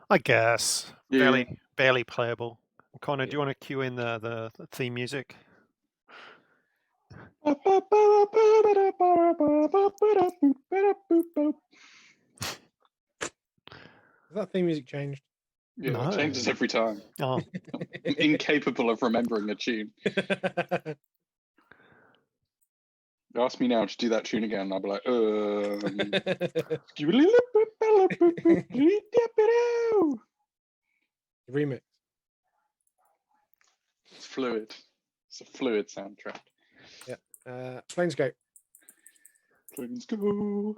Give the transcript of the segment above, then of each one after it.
I guess. Yeah. Barely playable. Connor, do Yeah. you want to cue in the theme music? Has that theme music changed? Yeah, No. it changes every time. Oh, I'm incapable of remembering a tune. Ask me now to do that tune again, and I'll be like, Remix. It's fluid. It's a fluid soundtrack. Planescape. Planes go.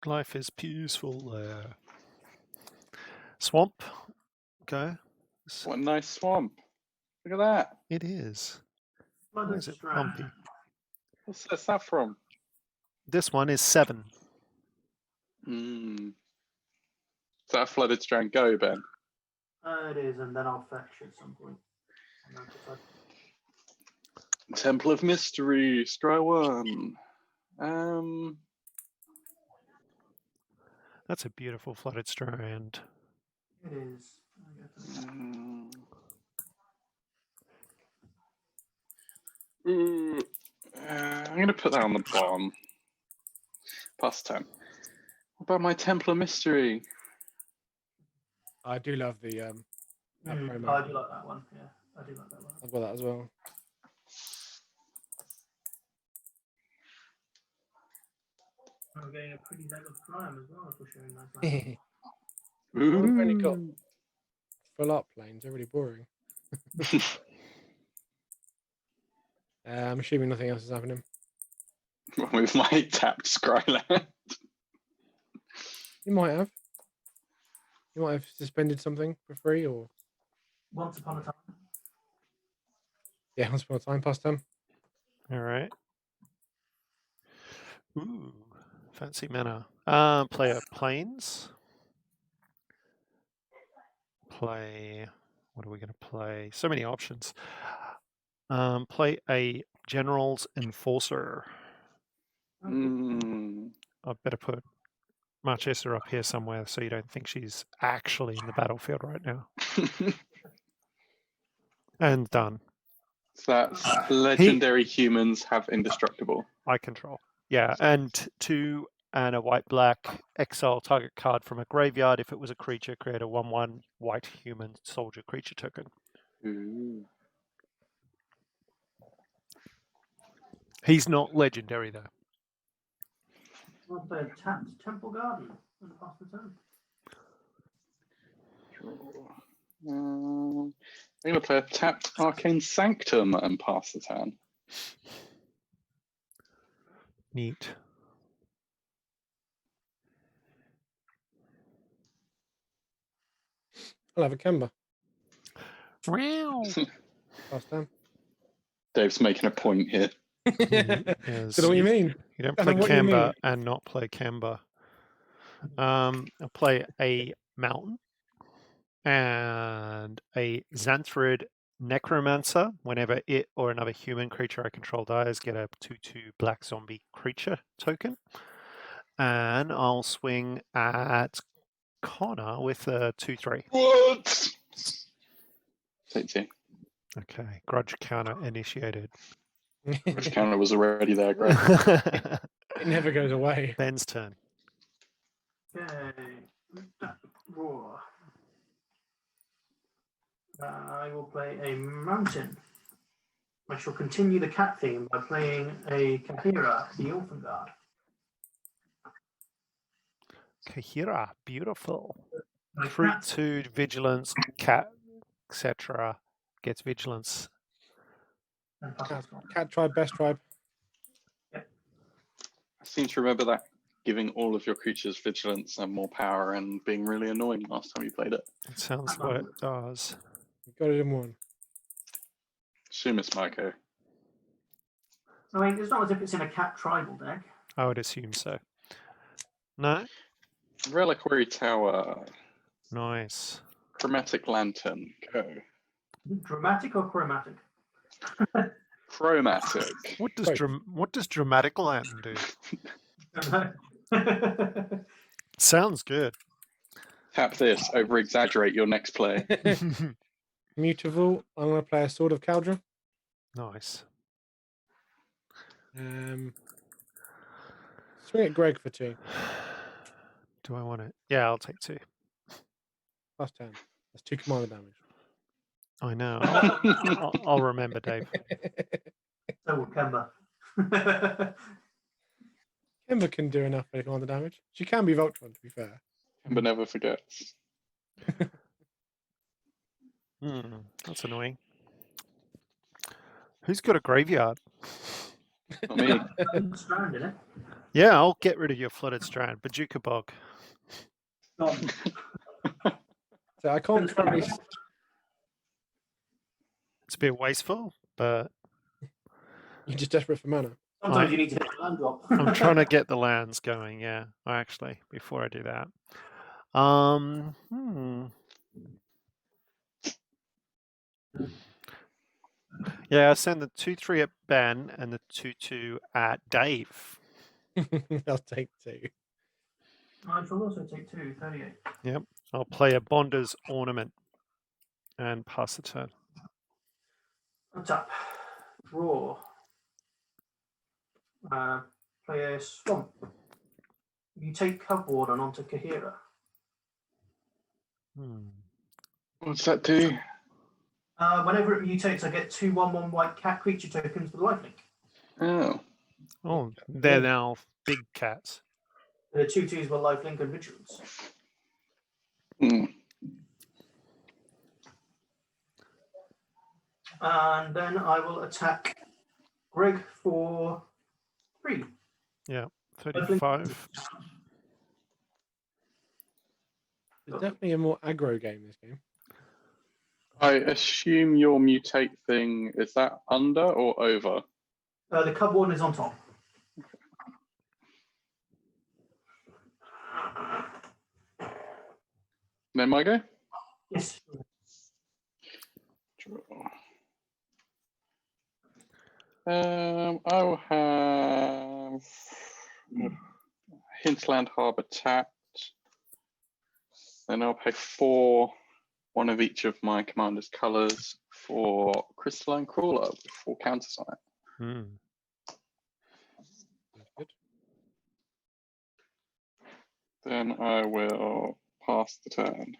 life is peaceful there. Swamp. Okay. What a nice swamp. Look at that. It is. Blood Where is it? Strand. Bumpy. What's that from? This one is 7. Is that a Flooded Strand Go, Ben? It is, and then I'll fetch at some point. Temple of Mystery, scry 1. That's a beautiful flooded strand. It is. I'm going to put that on the bottom. Plus 10. What about my Temple of Mystery? I do love the that promo. I do like that one. Yeah, I do like that one. I've got that as well. I'm getting a pretty leg of crime as well for showing that. We've only got full up planes. They're really boring. I'm assuming nothing else is happening. With my tapped Scryland. You might have. You might have suspended something for free, or Once upon a time. yeah, once upon a time, past time. All right. Ooh, fancy mana. Play a planes. Play. What are we going to play? So many options. Play a General's Enforcer. I better put Marchesa up here somewhere so you don't think she's actually in the battlefield right now. And done. So that's legendary humans have indestructible. I control. Yeah, and 2 and a white-black, exile target card from a graveyard. If it was a creature, create a 1/1 white human soldier creature token. Ooh. He's not legendary, though. I'll play a tapped Temple Garden and pass the turn. I'm going to play a tapped Arcane Sanctum and pass the turn. Neat. I'll have a Kemba. Wow. Past time. Dave's making a point here. Yes, So what you mean? You don't I play know what you mean. Kemba and not play Kemba. I'll play a Mountain and a Xanthrid Necromancer. Whenever it or another human creature I control dies, get a 2/2 black zombie creature token. And I'll swing at Connor with a 2/3. What? Take 2. Okay, grudge counter initiated. Which counter was already there, great. It never goes away. Ben's turn. Okay. Roar. I will play a mountain. I shall continue the cat theme by playing a Kahira, the Orphan Guard. Kahira, beautiful. My Fruit cat- 2, vigilance, cat, etc. Gets vigilance. and pass Cat, the turn. cat tribe, best tribe. I seem to remember that giving all of your creatures vigilance and more power and being really annoying last time you played it. It sounds what it does. You got it in one. Assume it's Marco. I mean, it's not as if it's in a cat tribal deck. I would assume so. No? Reliquary Tower. Nice. Chromatic Lantern. Go. Dramatic or chromatic? Chromatic. What does Right. what does dramatic lantern do? I don't know. Sounds good. Tap this, over exaggerate your next play. Mutable. I'm going to play a Sword of Caldra. Nice. Swing at Greg for 2. Do I want it? Yeah, I'll take 2. Plus 10. That's 2 commander damage. I know. I'll remember, Dave. So will Kemba. Kemba can do enough for commander damage. She can be Voltron, to be fair. Kemba never forgets. That's annoying. Who's got a graveyard? Not me. Strand in it. Yeah, I'll get rid of your Flooded Strand. Bajuka Bog. Gone. So I can't currently. It's a bit wasteful, but You're just desperate for mana. Sometimes you need to hit the land drop. I'm trying to get the lands going. Yeah, actually, before I do that. Yeah, I send the 2/3 at Ben and the 2/2 at Dave. I'll take 2. I shall also take 2, 38. Yep, I'll play a Bonder's Ornament and pass the turn. Untap. Draw. Play a Swamp. You take Cubwarden onto Kahira. What's that do? Whenever it mutates, I get 2 1/1 white cat creature tokens with lifelink. Oh. They're now big cats. The 2/2s were lifelink and vigilance. And then I will attack Greg for 3. Yeah, 35. It's definitely a more aggro game, this game. I assume your mutate thing, is that under or over? The Cubwarden is on top. Then my go? Yes. I will have Hinterland Harbour tapped. Then I'll pay 4, one of each of my commander's colours, for Crystalline Crawler with 4 counters on it. That's good. Then I will pass the turn.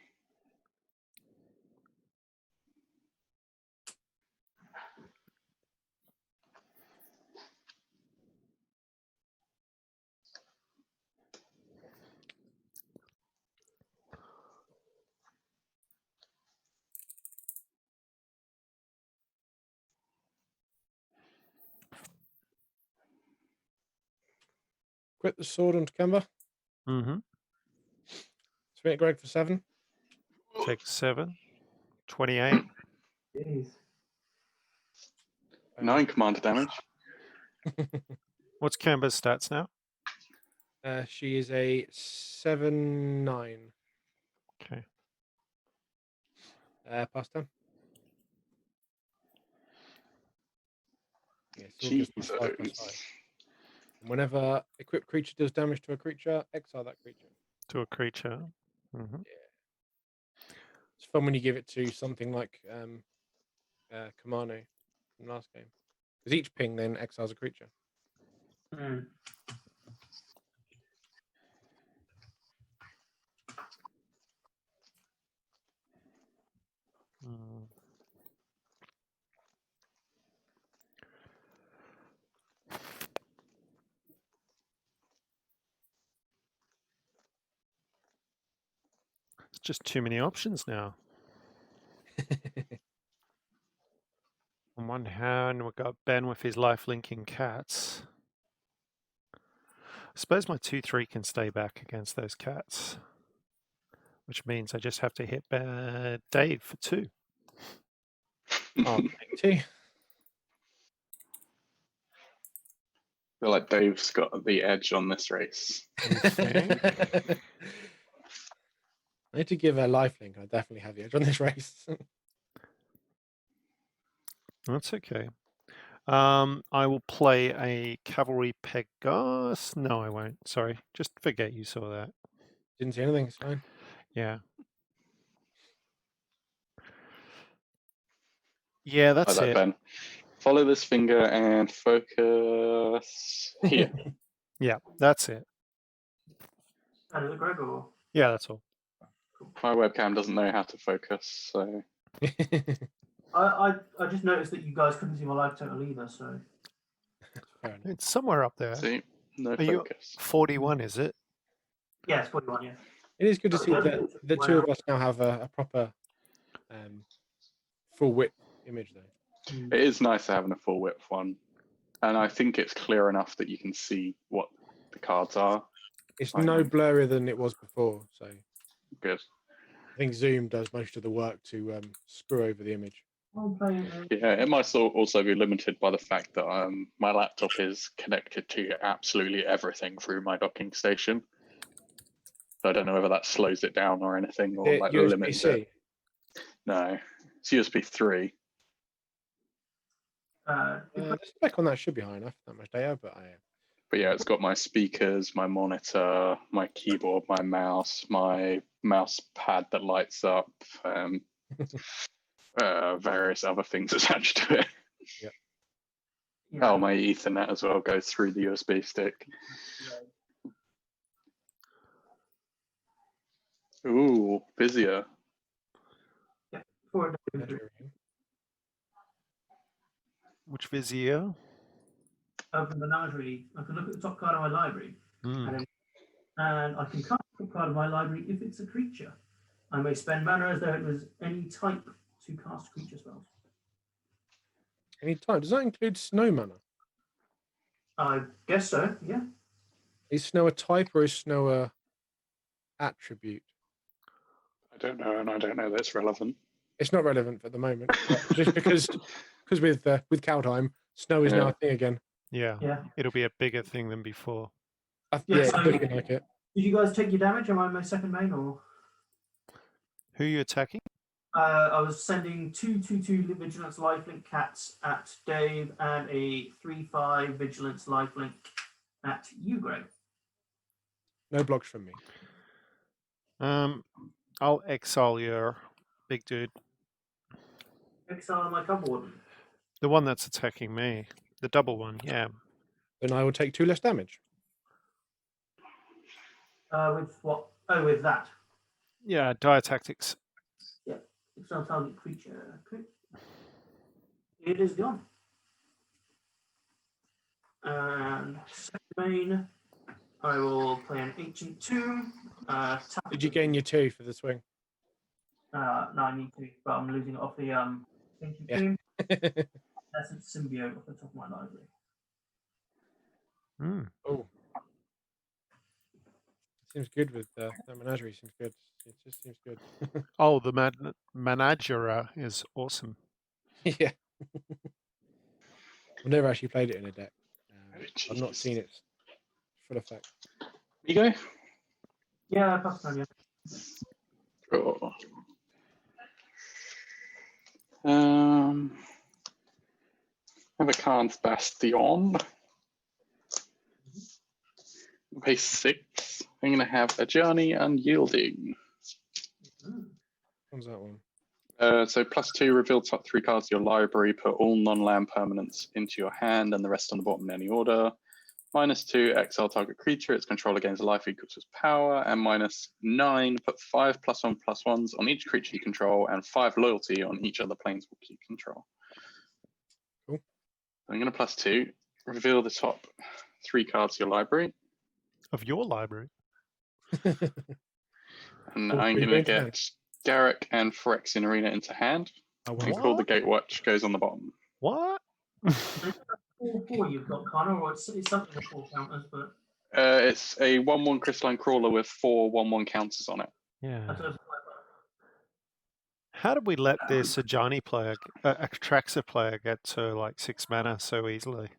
Quit the sword onto Kemba. Swing at Greg for 7. Take 7. 28. Jeez. 9 commander damage. What's Kemba's stats now? She is a 7/9. Okay. Pass 10. Yeah, sword gets plus 5/5. And whenever equipped creature does damage to a creature, exile that creature. To a creature. Yeah. It's fun when you give it to something like Kamano from last game. Because each ping then exiles a creature. It's just too many options now. On one hand, we've got Ben with his life-linking cats. I suppose my 2/3 can stay back against those cats, which means I just have to hit Dave for 2. I'll take 2. I feel like Dave's got the edge on this race. I need to give a lifelink. I definitely have the edge on this race. That's okay. I will play a Cavalry Pegasus. No, I won't. Sorry. Just forget you saw that. Didn't see anything. It's fine. Yeah. Yeah, Like that's that, it. Ben. Follow this finger and focus here. Yeah, that's it. And is it Greg or? Yeah, that's all. My webcam doesn't know how to focus, so I just noticed that you guys couldn't see my live total either, so. Fair enough. It's somewhere up there. see, no Are you focus. 41, is it? Yeah, it's 41, yeah. It is good to see Yeah, that the two of us now have a proper full width image, though. Mm. It is nice having a full width one, and I think it's clear enough that you can see what the cards are. It's Right. no blurrier than it was before, so Good. I think Zoom does most of the work to screw over the image. I'll play Yeah, it might also be limited by the fact that my laptop is connected to absolutely everything through my docking station. So I don't know whether that slows it down or anything, or like limits it. USB-C. No, it's USB 3. The spec on that should be high enough, not much data, but But yeah, it's got my speakers, my monitor, my keyboard, my mouse pad that lights up, various other things attached to it. yeah. Oh, my Ethernet as well goes through the USB stick. Ooh, busier. For Which Vizier? open menagerie, I can look at the top card of my library, Mm. and I can cast the top card of my library if it's a creature. I may spend mana as though it was any type to cast creature spells. any time. Does that include snow mana? I guess so, yeah. Is snow a type or is snow a attribute? I don't know, and I don't know that's relevant. It's not relevant at the moment, just because with Kaldheim, snow is now a thing again. Yeah. Yeah. It'll be a bigger thing than before. Yeah, Yeah, it's so- looking like it. Did you guys take your damage? Am I my second main or? Who are you attacking? I was sending 2/2/2 vigilance lifelink cats at Dave and a 3/5 vigilance lifelink at you, Greg. No blocks from me. I'll exile your big dude. Exile my cover warden. The one that's attacking me. The double one, yeah. Then I will take 2 less damage. With what? Oh, with that. Yeah, dire tactics. Exile target creature. Okay. It is gone. And second main, I will play an Ancient Tomb. Did you gain your 2 for the swing? No, I need to, but I'm losing it off the Ancient Yeah. Tomb. Essence Symbiote off the top of my library. Mm. Oh, seems good with that menagerie. Seems good. It just seems good. Oh, the Managera is awesome. Yeah. I've never actually played it in a deck. I've not jeez. seen its full effect. You go. Yeah, pass on, yeah. Draw. Have a Khan's Bastion. Base 6. I'm going to have Ajani Unyielding. What's that one? So +2, reveal top 3 cards of your library, put all non-land permanents into your hand and the rest on the bottom in any order. -2, exile target creature, its controller gains a life equal to its power, and -9, put 5 +1/+1s on each creature you control and 5 loyalty on each other planeswalker you control. Cool. I'm going to +2, reveal the top 3 cards of your library, Of your library. and All I'm three going to into hand. get Garrick and Phyrexian Arena into hand, Oh, and wow. Call the Gatewatch goes on the bottom. What? 4/4 you've got, Connor, or it's something with 4 counters, but It's a 1/1 crystalline crawler with 4 1/1 counters on it. Yeah. I don't know. How did we let this Ajani player, Atraxa player, get to like 6 mana so easily?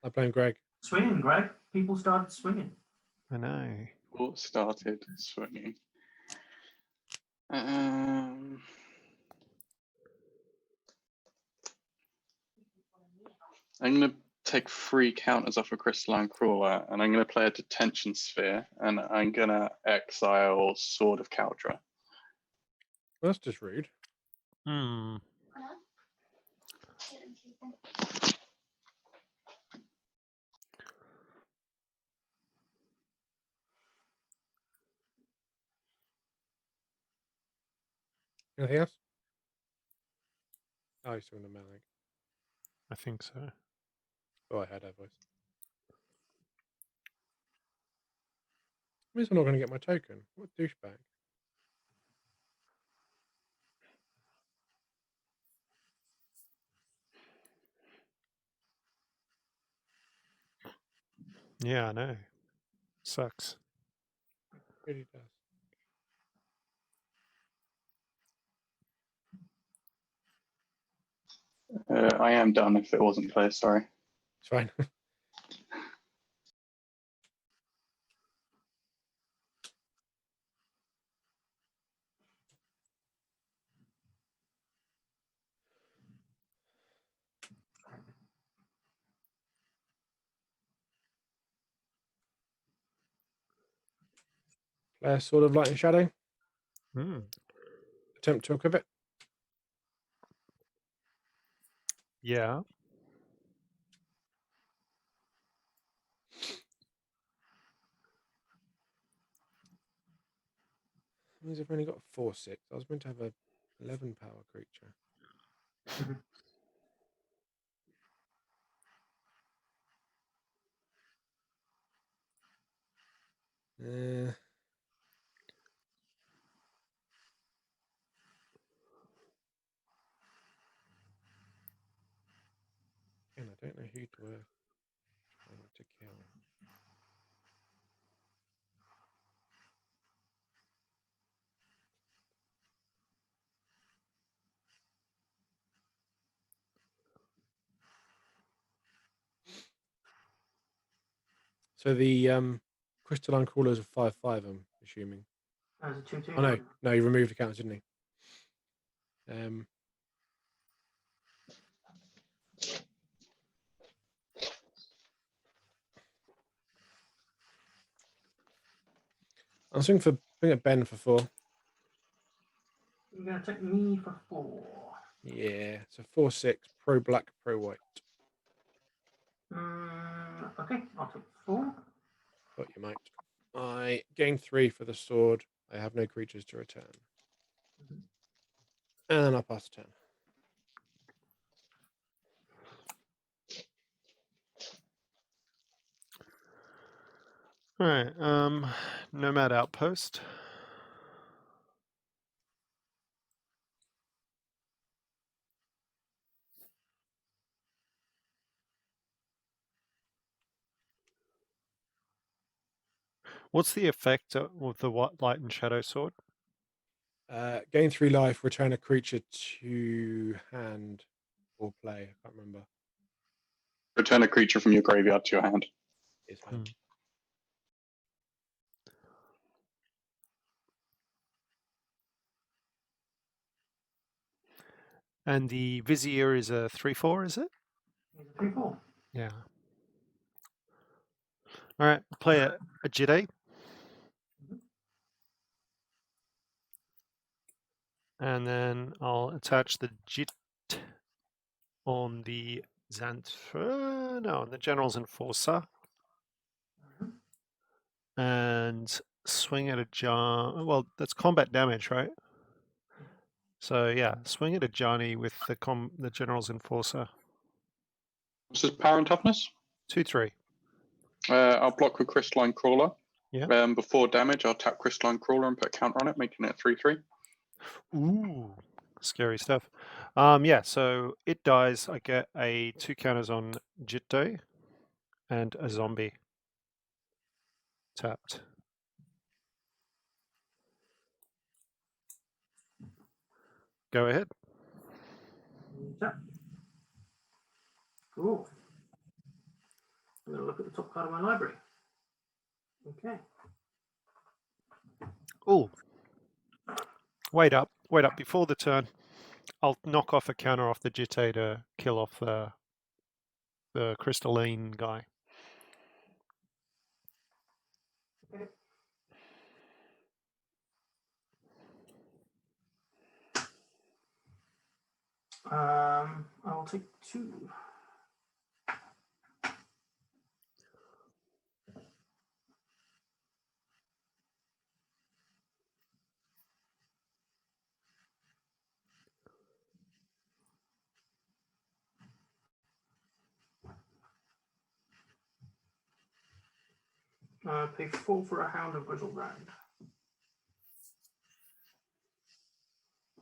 I blame Greg. Swinging, Greg. People started swinging. I know. All started swinging. I'm going to take 3 counters off a crystalline crawler, and I'm going to play a detention sphere, and I'm going to exile Sword of Caldra. That's just rude. Hmm. Anything else? Oh, you're still in the Malik. I think so. Oh, I had that voice. Means I'm not going to get my token. What douchebag. Yeah, I know. Sucks. Really does. I am done if it wasn't clear, sorry. It's fine. Sword of Light and Shadow. Hmm. Attempt to equip it. Yeah. Means I've only got 4/6. I was meant to have a 11 power creature. Again, I don't know who to trying to kill. So the crystalline crawler is a 5/5. I'm assuming. As a 2/2. Oh no, he removed the counters, didn't he? I'm swinging for bring it Ben for 4. You're going to take me for 4. Yeah, so 4/6, pro black, pro white. Okay, I'll take 4. Thought you might. I gain 3 for the sword. I have no creatures to return. And then I'll pass the turn. All right. Nomad Outpost. What's the effect of the light and shadow sword? Gain 3 life, return a creature to hand or play. I can't remember. Return a creature from your graveyard to your hand. It's fine. And the Vizier is a 3/4, is it? Here's a 3/4. Yeah. All right. Play a Jide. And then I'll attach the Jit on the on the General's Enforcer. And swing at a Jar. Well, that's combat damage, right? So yeah, swing at a Johnny with the General's Enforcer. This is power and toughness. 2/3. I'll block with Crystalline Crawler. Yeah. Before damage, I'll tap Crystalline Crawler and put a counter on it, making it 3/3. Ooh, scary stuff. Yeah, so it dies. I get 2 counters on Jitdo and a zombie tapped. Go ahead. Tap. Cool. I'm going to look at the top card of my library. Okay. Ooh. Wait up. Before the turn, I'll knock off a counter off the Jite to kill off the the crystalline guy. I'll take 2. Pay 4 for a Hound of Grizzlebrand.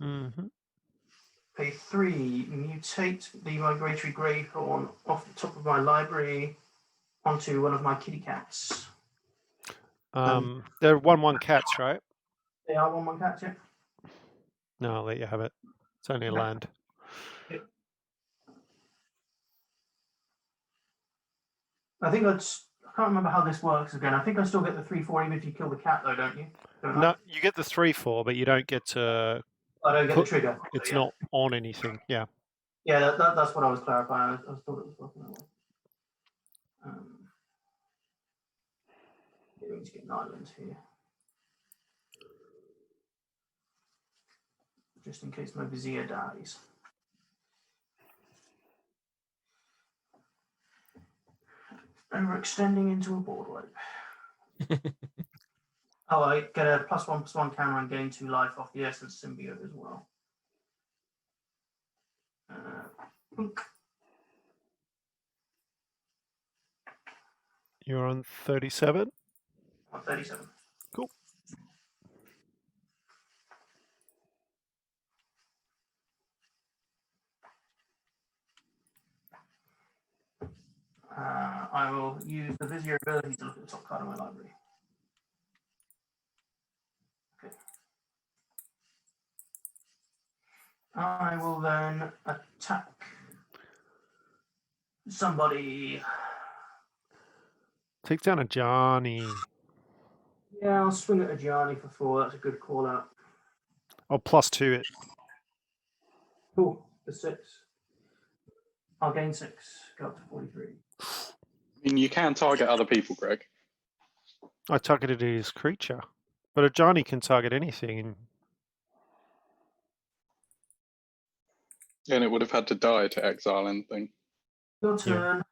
Mm-hmm. Pay 3, mutate the Migratory Greyhorn off the top of my library onto one of my kitty cats. They're 1/1 cats, right? They are 1/1 cats, yeah? No, I'll let you have it. It's only a Okay. land. I can't remember how this works again. I think I still get the 3/4 even if you kill the cat, though, don't you? Don't I? No, you get the 3/4, but you don't get to. I don't get the put- trigger. It's yeah. not on anything. Yeah. Yeah, that's what I was clarifying. I thought it was working that way. We need to get an island here. Just in case my Vizier dies. Overextending into a board wipe. Oh, I get a +1/+1 counter and gain 2 life off the Essence Symbiote as well. Boink. You're on 37. 37. Cool. I will use the Vizier ability to look at the top card of my library. Okay. I will then attack somebody. Take down a Johnny. Yeah, I'll swing at a Gianni for 4. That's a good call out. Oh, +2 it. Cool. For 6. I'll gain 6. Go up to 43. I mean, you can target other people, Greg. I targeted his creature, but a Johnny can target anything. And it would have had to die to exile anything. Your turn.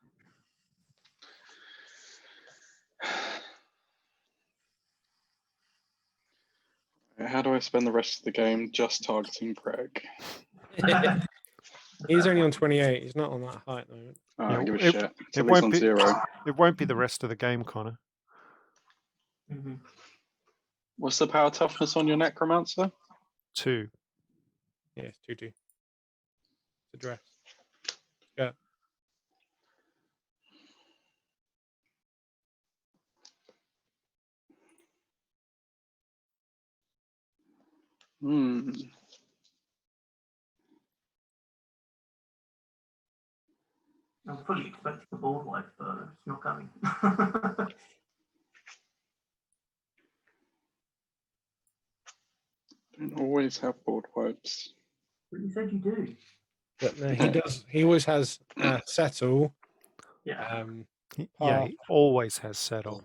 How do I spend the rest of the game just targeting Greg? He's only on 28. He's not on that high at the moment. Oh, Yeah, I give a it- shit. it So won't on be- 0. It won't be the rest of the game, Connor. Mm-hmm. What's the power toughness on your Necromancer? 2. Yeah, it's 2/2. Address. Yeah. Hmm. I'm fully expecting a board wipe, but it's not coming. Don't always have board wipes. But you said you do. But no, he does. He always has settle. Yeah. Yeah, he always has settle.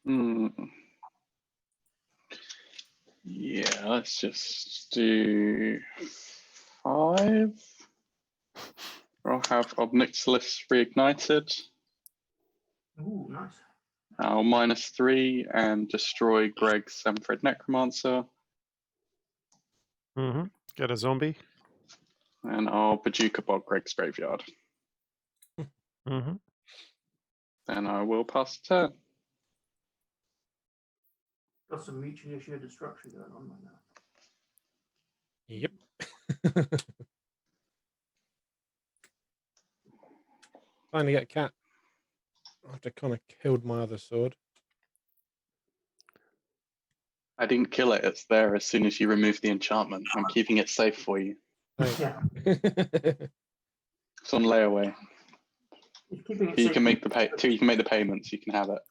Hmm. Yeah, let's just do 5. I'll have Obnixilis reignited. Ooh, nice. I'll -3 and destroy Greg's Semfred Necromancer. Mm-hmm. Get a zombie. And I'll Bajuka Bog Greg's Graveyard. Mm-hmm. Then I will pass the turn. Got some mutually assured destruction going on right now. Yep. Finally get a cat. After Connor killed my other sword. I didn't kill it. It's there as soon as you remove the enchantment. I'm keeping it safe for you. Yeah. It's on layaway. He's keeping it You safe. can make you can make the payments. You can have it.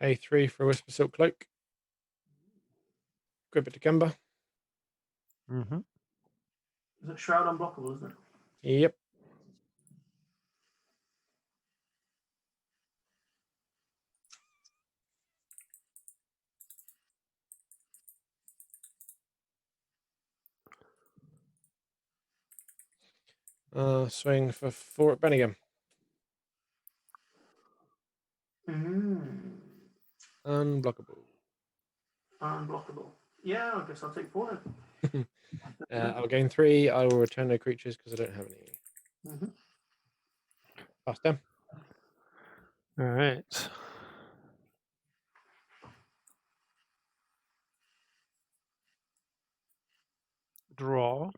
Pay 3 for a Whisper Silk Cloak. Grip it to Kemba. Mm-hmm. Is it Shroud unblockable, isn't it? Yep. Swing for 4 at Benningham. Unblockable. Unblockable. Yeah, I guess I'll take 4 then. I'll gain 3. I will return no creatures because I don't have any. Mm-hmm. Pass down. All right. Draw.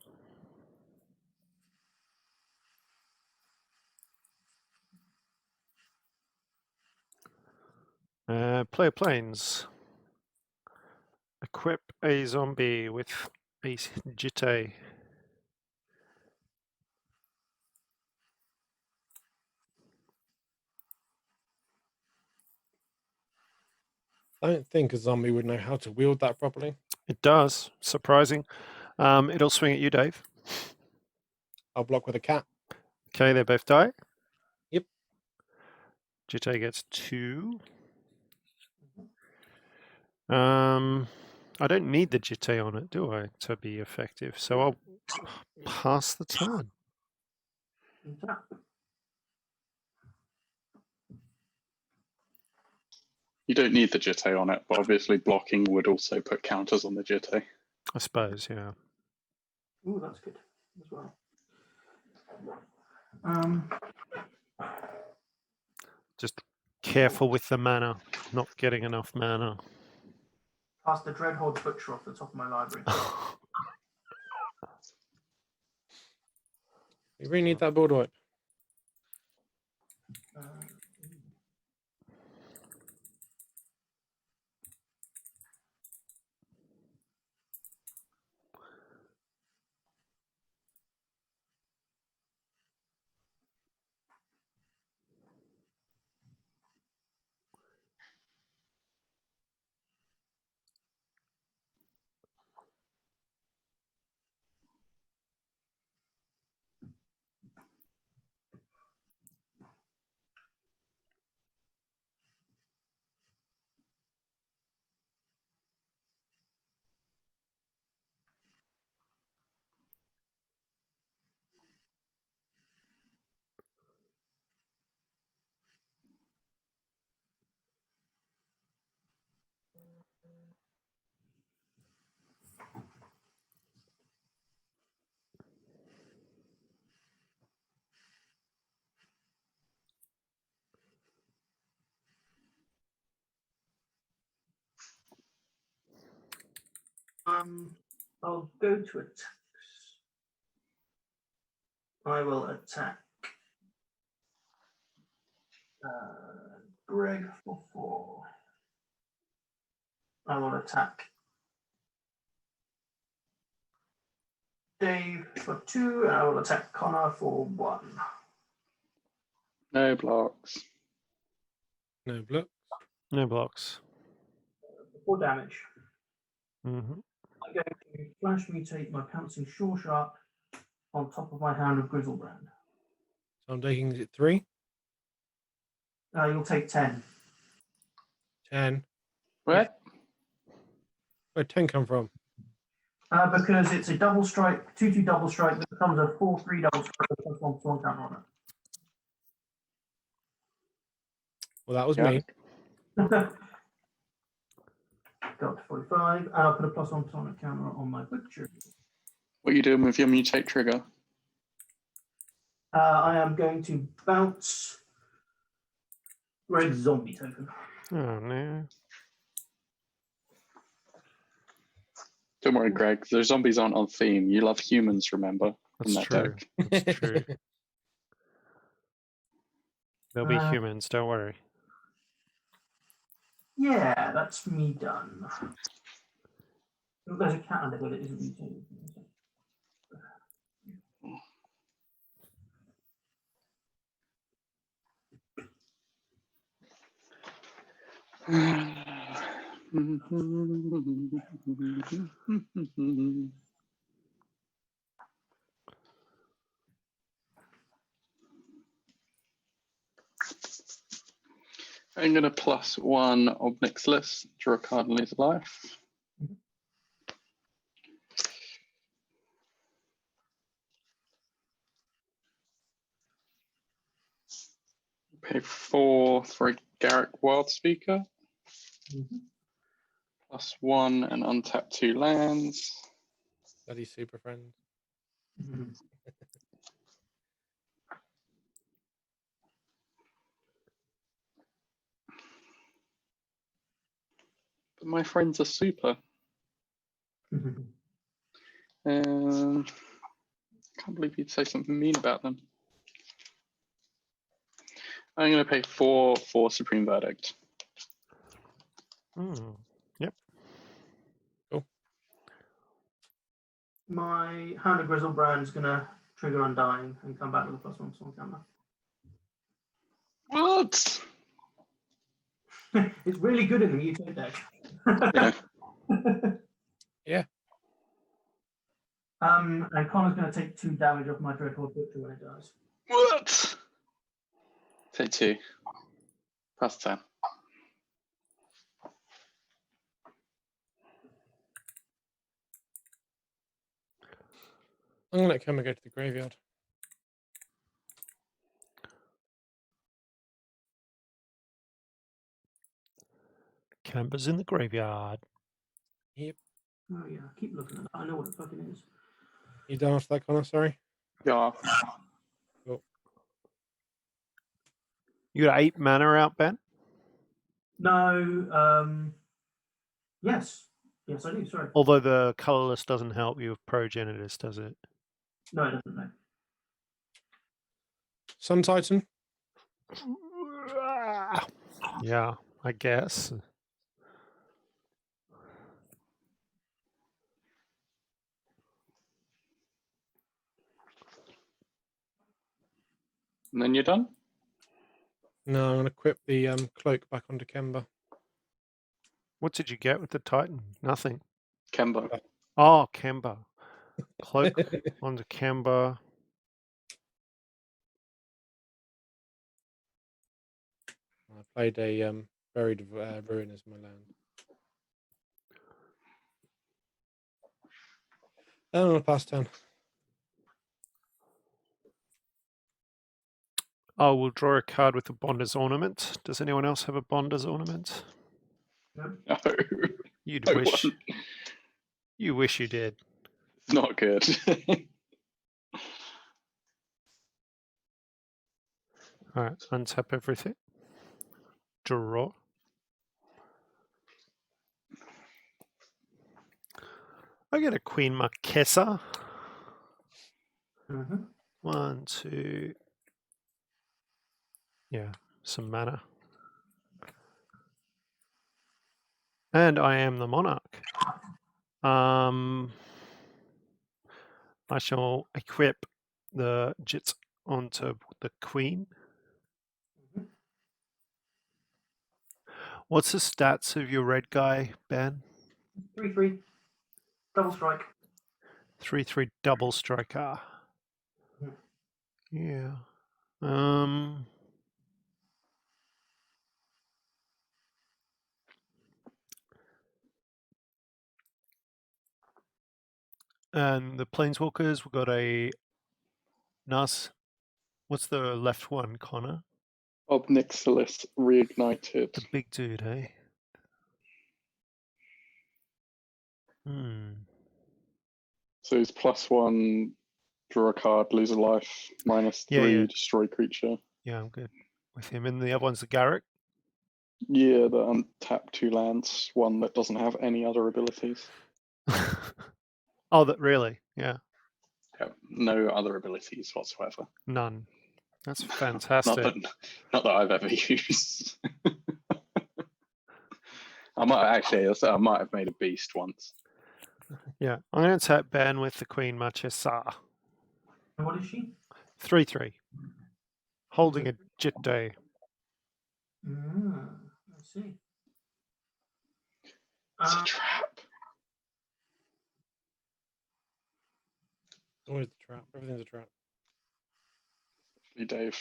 Player planes. Equip a zombie with a jitte. I don't think a zombie would know how to wield that properly. It does. Surprising. It'll swing at you, Dave. I'll block with a cat. Okay, they both die. Yep. Jitte gets 2. I don't need the jitte on it, do I, to be effective? So I'll pass the turn. You don't need the jitte on it, but obviously blocking would also put counters on the jitte. I suppose, yeah. Ooh, that's good as well. Just careful with the mana, not getting enough mana. Pass the Dreadhorde Butcher off the top of my library. You really need that board wipe. I'll go to attacks. I will attack Greg for 4. I will attack Dave for 2, and I will attack Connor for 1. No blocks. No block. No blocks. 4 damage. Mm-hmm. I'm going to flash mutate my pouncing Shore Shark on top of my Hound of Grizzlebrand. So I'm taking 3. You'll take 10. 10. What? Where'd 10 come from? Because it's a double strike, 2/2 double strike that becomes a 4/3 double strike with +1 storm counter on Well, that was Yeah. me. it. Go up to 45, and I'll put a +1 storm counter on my butcher. What are you doing with your mutate trigger? I am going to bounce Red Zombie token. Oh, no. Don't worry, Greg. The zombies aren't on theme. You love humans, remember? That's that true. deck. That's true. They'll be Uh, humans, don't worry. Yeah, that's me done. There's a cat under here that isn't mutated. I'm going to +1 Obnixilis, draw a card and lose a life. Pay 4 for a Garrick Wildspeaker. +1 and untap 2 lands. Bloody super friend. But my friends are super. Can't believe you'd say something mean about them. I'm going to pay 4 for Supreme Verdict. Yep. Cool. My Hound of Grizzlebrand's gonna trigger Undying and come back with a +1 on camera. What? It's really good in the mutate deck. Yeah. Yeah. And Connor's gonna take 2 damage off my Dreadhorde Butcher when it dies. What? Take 2. Pass turn. I'm gonna let Kemba go to the graveyard. Kemba's in the graveyard. Yep. Oh yeah, keep looking at that. I know what it fucking is. You done after that, Connor? Sorry. Yeah. Cool. You got 8 mana out, Ben? No, yes. Yes, I do, sorry. Although the colorless doesn't help you with Progenitus, does it? No, it doesn't, no. Sun Titan. Yeah, I guess. And then you're done? No, I'm gonna equip the cloak back onto Kemba. What did you get with the Titan? Nothing. Kemba. Oh, Kemba. Cloak onto Kemba. I played a buried ruin as my land. I'm gonna pass turn. Oh, we'll draw a card with a Bonder's Ornament. Does anyone else have a Bonder's Ornament? No. You'd No wish. one. You wish you did. Not good. All right, untap everything. Draw. I get a Queen Marchesa. 1, 2. Yeah, some mana. And I am the monarch. I shall equip the Jit onto the Queen. What's the stats of your red guy, Ben? 3/3. Double strike. 3/3 double striker. Yeah. And the Planeswalkers, we've got a Nas. What's the left one, Connor? Obnixilis reignited. The big dude, eh? So it's +1, draw a card, lose a life, -3, destroy creature. Yeah, I'm good with him. And the other one's the Garrick. Yeah, the untap 2 lands, one that doesn't have any other abilities. Oh, that really? Yeah. Yeah, no other abilities whatsoever. None. That's Not fantastic. that I've ever used. I might have made a beast once. Yeah, I'm going to tap Ben with the Queen Marchesa. And what is she? 3/3. Holding a Jit Day. I see. It's a trap. Always the trap. Everything's a trap. You, Dave.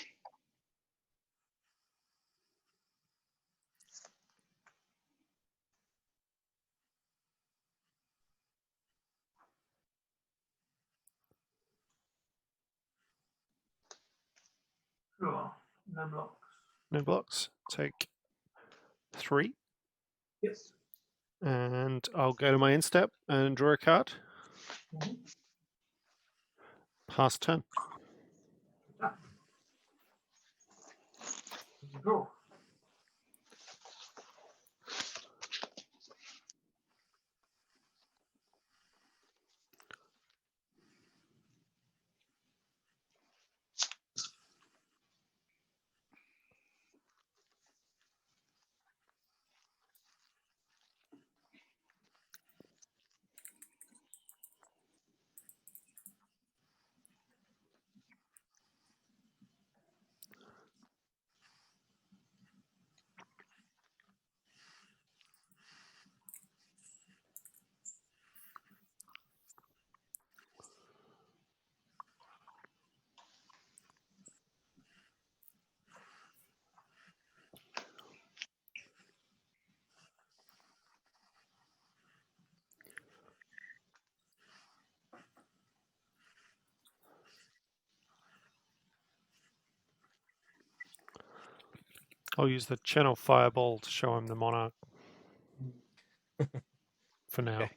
Sure. No blocks. No blocks. Take 3. Yes. And I'll go to my instep and draw a card. Mhm. Pass turn. Draw. I'll use the channel fireball to show him the monarch for now. Okay.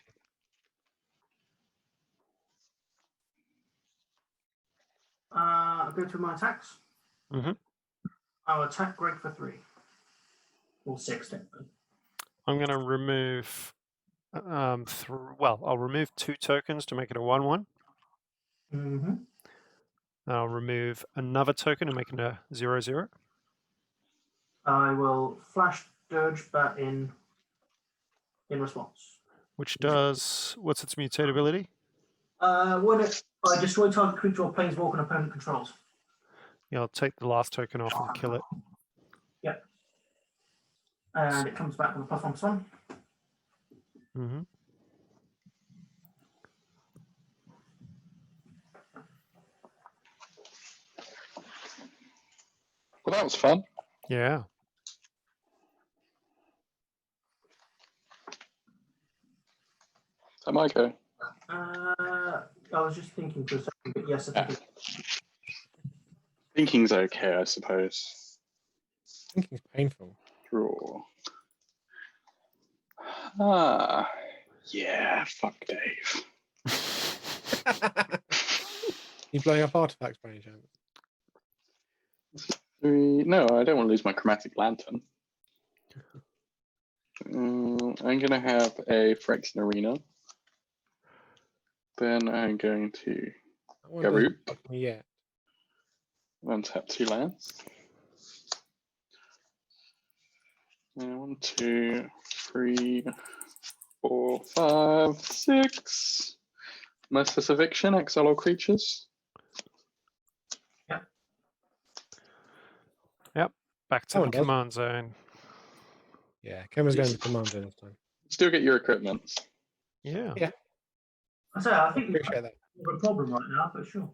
I'll go through my attacks. Mm-hmm. I'll attack Greg for 3. Or 6, technically. I'm going to remove. I'll remove 2 tokens to make it a 1/1. Mm-hmm. I'll remove another token and make it a 0/0. I will flash Dirge Bat in response. Which does. What's its mutatability? When I destroy target creature or planeswalker an opponent controls. Yeah, I'll take the last token off and kill it. Yep. And it comes back with a +1/+1. Mm-hmm. Well, that was fun. Yeah. That might go. I was just thinking for a second, but yes, I think Thinking's okay, I suppose. Thinking's painful. Draw. Ah, yeah. Fuck Dave. You blowing up artifacts by any chance? 3. No, I don't want to lose my chromatic lantern. I'm gonna have a Phyrexian Arena. Then I'm going to That one doesn't Garroot. fuck me yet. Untap 2 lands. 1, 2, 3, 4, 5, 6. Merciless Eviction, exile all creatures. Back to That the one does. command zone. Yeah, Kemba's going to command zone this time. Still get your equipment. Yeah. Yeah. I say I think we've Appreciate that. got a problem right now, but sure.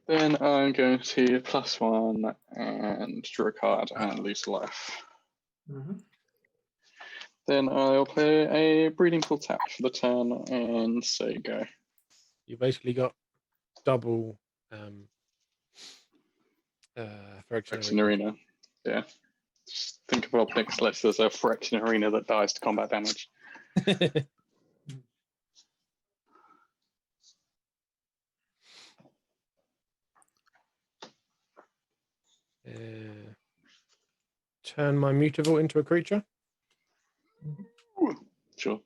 Then I'm going to +1 and draw a card and lose life. Mm-hmm. Then I'll play a Breeding Pool tap for the turn and say go. You basically got double Phyrexian Arena. Yeah. Just think of our next list as a Phyrexian Arena that dies to combat damage. Turn my mutable into a creature. Sure.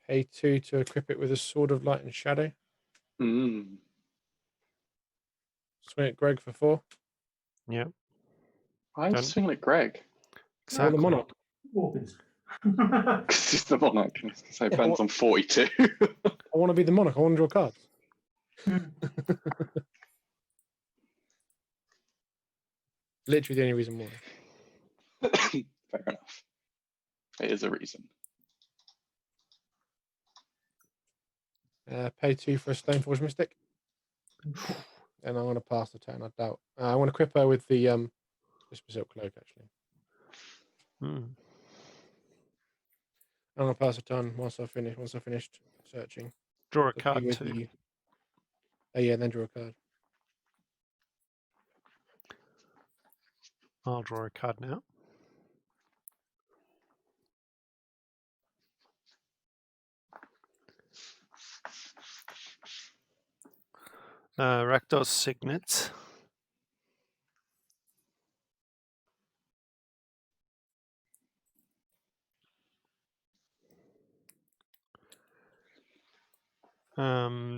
Pay 2 to equip it with a Sword of Light and Shadow. Mm. Swing at Greg for 4. Yeah. I'm Done. swinging at Greg. Or the Exactly. Monarch. Hawkins. Because he's the Monarch. So Yeah, Ben's on 42. I want to be the Monarch. I want to draw cards. Literally the only reason why. Fair enough. It is a reason. Pay 2 for a Stoneforge Mystic. And I'm going to pass the turn, I doubt. I want to equip her with the Silk Cloak, actually. Hmm. I'm going to pass the turn once I've finished searching. Draw a Put you card with too. Oh yeah, then draw a card. I'll draw a card now. Rakdos Signet.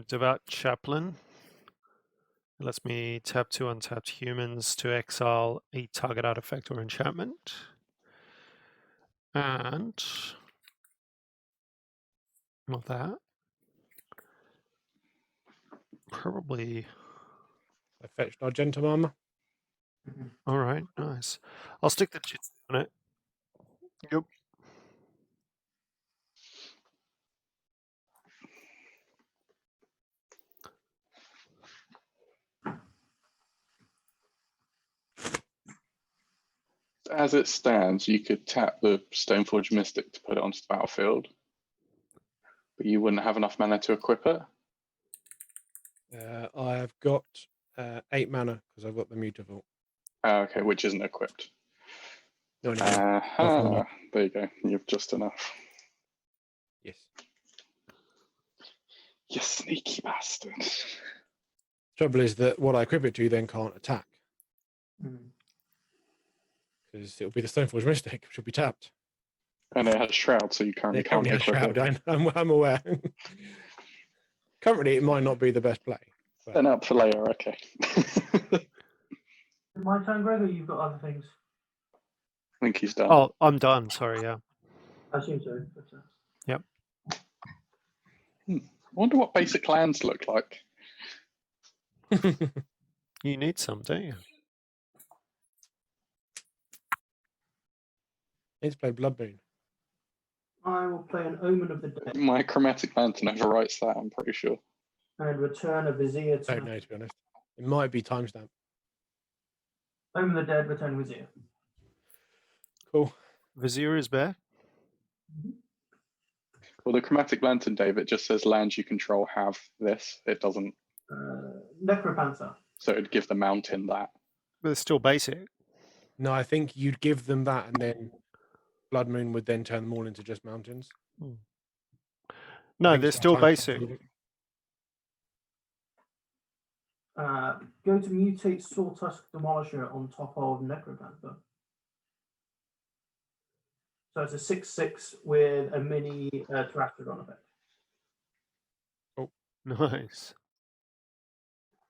Devout Chaplain. It lets me tap 2 untapped humans to exile a target artifact or enchantment. And not that. Probably. I fetched Argentum Armor. All right, nice. I'll stick the Jitsu on it. Yep. As it stands, you could tap the Stoneforge Mystic to put it onto the battlefield, but you wouldn't have enough mana to equip it. I've got 8 mana because I've got the Mutavault. Okay, which isn't equipped. No, no. There you go. You've just enough. Yes. You sneaky bastard. Trouble is that what I equip it to then can't attack Mm. because it'll be the Stoneforge Mystic, which will be tapped. And it has Shroud, so you currently It can't currently has equip Shroud. it. I'm aware. Currently, it might not be the best play. But... Then up for later, okay. My turn, Greg, or you've got other things? I think he's done. Oh, I'm done. Sorry, yeah. I assume so. But, Yep. I wonder what basic lands look like. You need some, don't you? Need to play Blood Moon. I will play an Omen of the Dead My Chromatic Lantern overwrites that, I'm pretty sure. and return a Vizier I don't know, to be honest. It might be timestamp. Omen of the Dead, return Vizier. Cool. Vizier is back. Well, the Chromatic Lantern, Dave, it just says lands you control have this. It doesn't. Necropanther. So it'd give the mountain that. But it's still basic. No, I think you'd give them that, and then Blood Moon would then turn them all into just mountains. No, they're still basic. Go to mutate Sawtusk Demolisher on top of Necropanther. So it's a 6/6 with a mini Terastrodon effect. Oh, nice.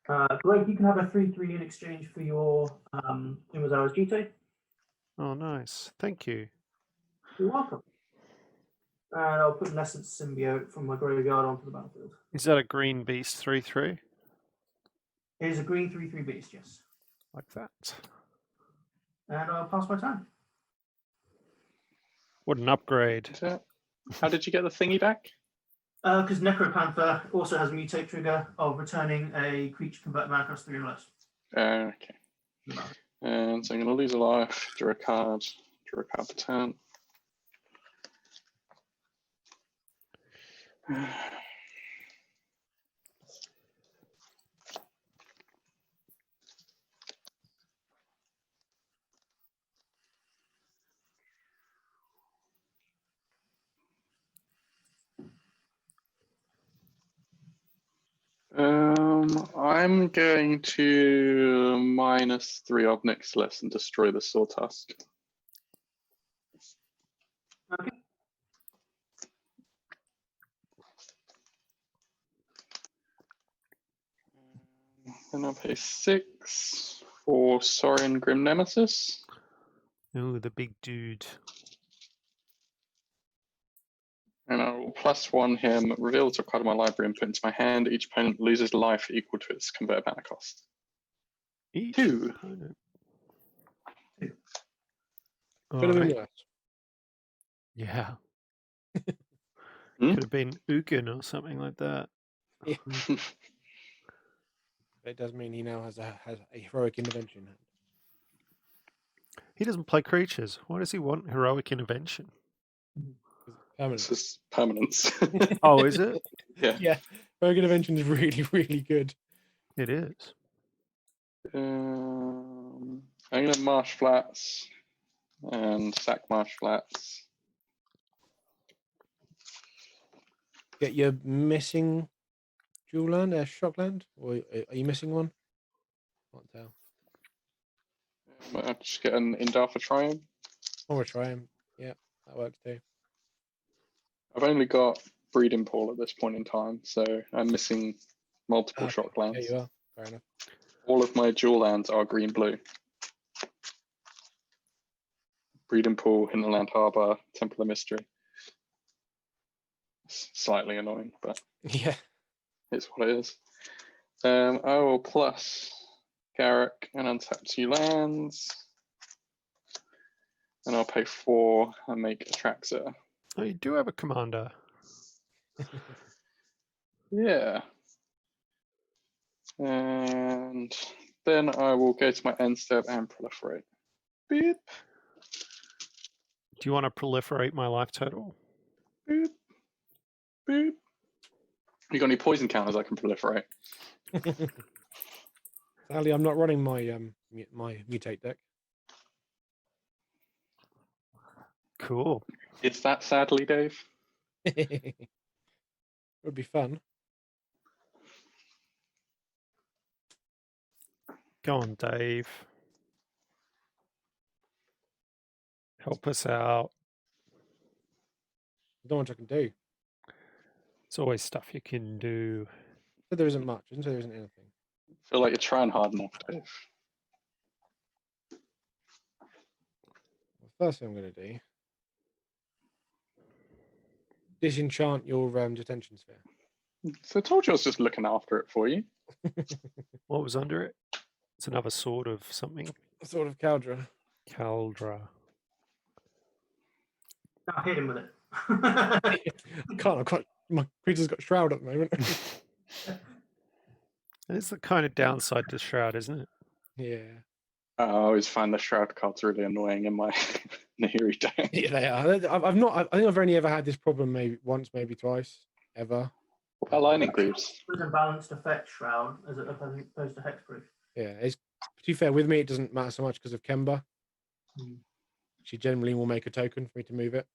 Greg, you can have a 3/3 in exchange for your Imazawa's Jite. Oh, nice. Thank you. You're welcome. And I'll put an Essence Symbiote from my graveyard onto the battlefield. Is that a green beast 3/3? It is a green 3/3 beast, yes. Like that. And I'll pass my turn. What an upgrade. How did you get the thingy back? Because Necropanther also has a mutate trigger of returning a creature convert mana cost 3 or less. Okay. And so I'm going to lose a life, draw a card per turn. I'm going to -3 Obnixilis and destroy the Sawtusk. Okay. Then I'll pay 6 for Saurian Grim Nemesis. Ooh, the big dude. And I will +1 him, reveal the top card of my library and put into my hand. Each opponent loses life equal to its convert mana cost. Each 2. opponent. Could All have been right. worse. Yeah. Hmm? Could have been Ugin or something like that. Yeah. It does mean he now has a heroic intervention. He doesn't play creatures. Why does he want heroic intervention? Permanent. This is permanence. Oh, is it? Yeah. Yeah. Heroic intervention is really, really good. It is. I'm going to Marsh Flats and sack Marsh Flats. Get your missing jewel land, shockland, or are you missing one? Can't tell. I'll just get an Indartha Triumph. Or a triumph. Yeah, that works too. I've only got Breeding Pool at this point in time, so I'm missing multiple Okay, shock lands. Yeah, you are. Fair enough. All of my dual lands are green-blue. Breeding Pool, Hinterland Harbour, Temple of Mystery. It's slightly annoying, but Yeah. it's what it is. I will plus Garrick and untap 2 lands. And I'll pay 4 and make Atraxa. Oh, you do have a commander. Yeah. And then I will go to my end step and proliferate. Beep, Do you want to proliferate my life total? beep, beep. You got any poison counters I can proliferate? Sadly, I'm not running my my mutate deck. Cool. Is that sadly, Dave? It would be fun. Go on, Dave. Help us out. I don't know what I can do. There's always stuff you can do. But there isn't much. I didn't say there isn't anything. I feel like you're trying hard enough, Dave. The first thing I'm going to do, disenchant your detention sphere. So I told you I was just looking after it for you. What was under it? It's another sword of something. Sort of Caldra. Caldra. I'll hit him with it. I can't. I've got my creature's got shroud at the moment. It's the kind of downside to Shroud, isn't it? Yeah. I always find the Shroud cards really annoying in my Nahiri deck. Yeah, they are. I've not. I think I've only ever had this problem maybe once, maybe twice, ever. What about Lightning Greaves? It was a balanced effect shroud as opposed to hexproof. Yeah. It's, to be fair, with me, it doesn't matter so much because of Kemba. Hmm. She generally will make a token for me to move it.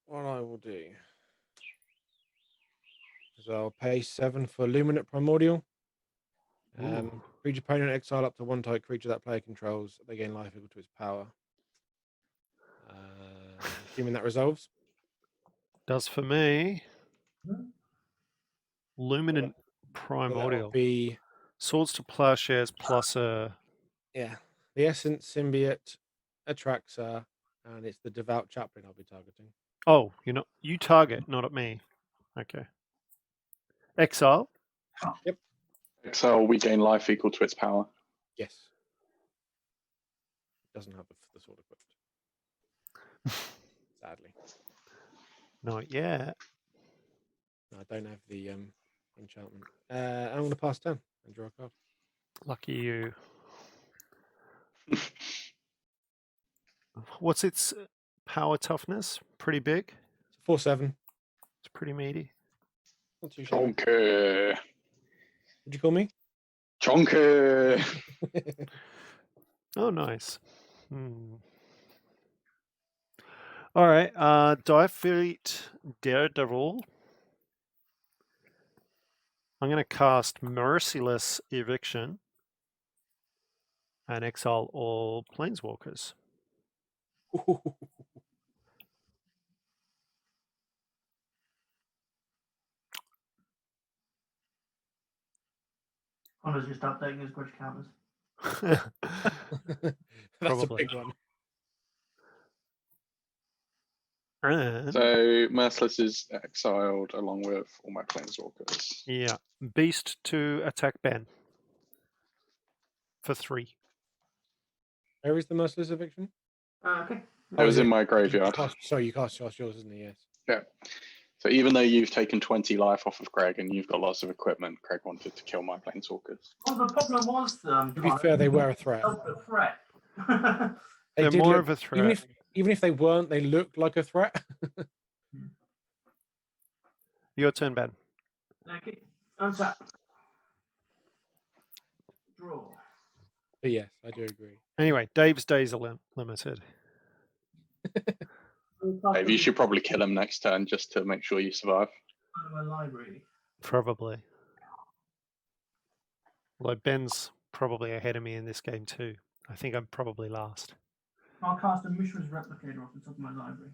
What I will do is I'll pay 7 for Luminate Primordial. Ooh. Creature opponent exile up to 1 type creature that player controls. They gain life equal to its power. Assuming that resolves. Does for me. Luminant So Primordial. that would be Swords to Plowshares plus a... the Essence Symbiote, Atraxa, and it's the Devout Chaplain I'll be targeting. Oh, you target, not at me. Okay. Exile? Yep. Exile, we gain life equal to its power. Yes. It doesn't have the sword equipped. Sadly. Not yet. No, I don't have the enchantment. I'm going to pass turn and draw a card. Lucky you. What's its power toughness? Pretty big? 4/7. It's pretty meaty. Not too shabby. Chonky. Would you call me? Chonky. Oh, nice. All right. Defeat Daredevil. I'm going to cast Merciless Eviction and exile all Planeswalkers. Connor's just updating his grudge counters. That's Probably. a big one. And, So Merciless is exiled along with all my planeswalkers. yeah, Beast to attack Ben for 3. Where is the Merciless Eviction? Okay. I was is in it- my graveyard. Sorry, you cast yours, isn't it? Yes. Yeah. So even though you've taken 20 life off of Greg and you've got lots of equipment, Greg wanted to kill my planeswalkers. Well, the problem was, To be fair, they were a threat. a threat. They They're did more look, of a threat. even if they weren't, they looked like a threat. Your turn, Ben. Okay. Untap. Draw. But yes, I do agree. Anyway, Dave's days are limited. Dave, you should probably kill him next turn just to make sure you survive. My library. Probably. Although Ben's probably ahead of me in this game too. I think I'm probably last. I'll cast a Mishra's Replicator off the top of my library.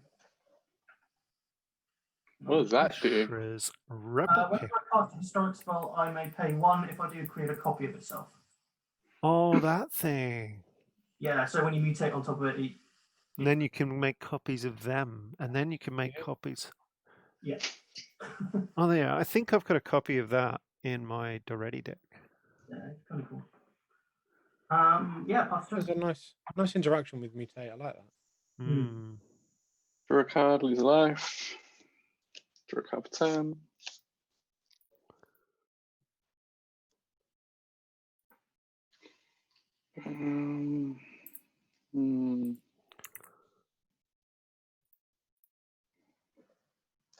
What does that do? Mishra's Whenever Replicator. I cast a historic spell, I may pay 1 if I do create a copy of itself. Oh, that thing. Yeah, so when you mutate on top of it, And then you can make copies of them. And then you can make copies. yeah. Oh, yeah. I think I've got a copy of that in my Doretti deck. Yeah, it's kind of cool. Yeah, pass There's turn. a nice interaction with Mutate. I like that. Hmm. Draw a card, lose a life. Draw a card per turn.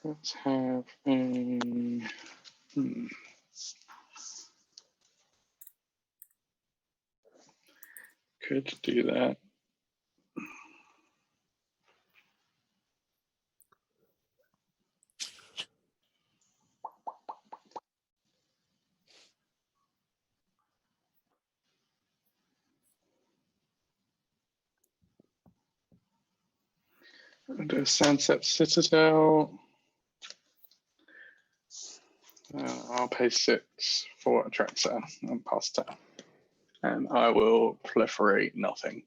Let's have a. Could do that. Do a Sunset Citadel. I'll pay 6 for Atraxa and pass turn. And I will proliferate nothing.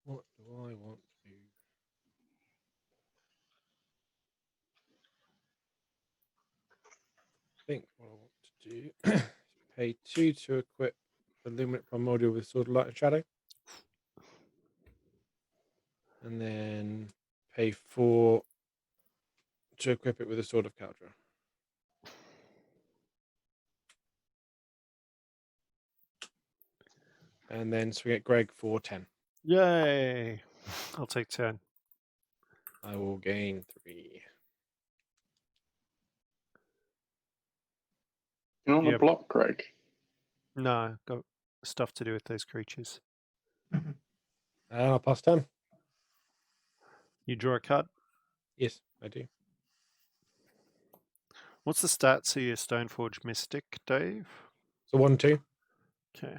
What do I want to do? I think what I want to do is pay 2 to equip the Luminate Primordial with Sword of Light and Shadow. And then pay 4 to equip it with a Sword of Caldra. And then swing at Greg for 10. Yay. I'll take 10. I will gain 3. You don't want to Yep. block, Greg. No, got stuff to do with those creatures. And I'll pass turn. You draw a card. Yes, I do. What's the stats of your Stoneforge Mystic, Dave? So 1-2. Okay.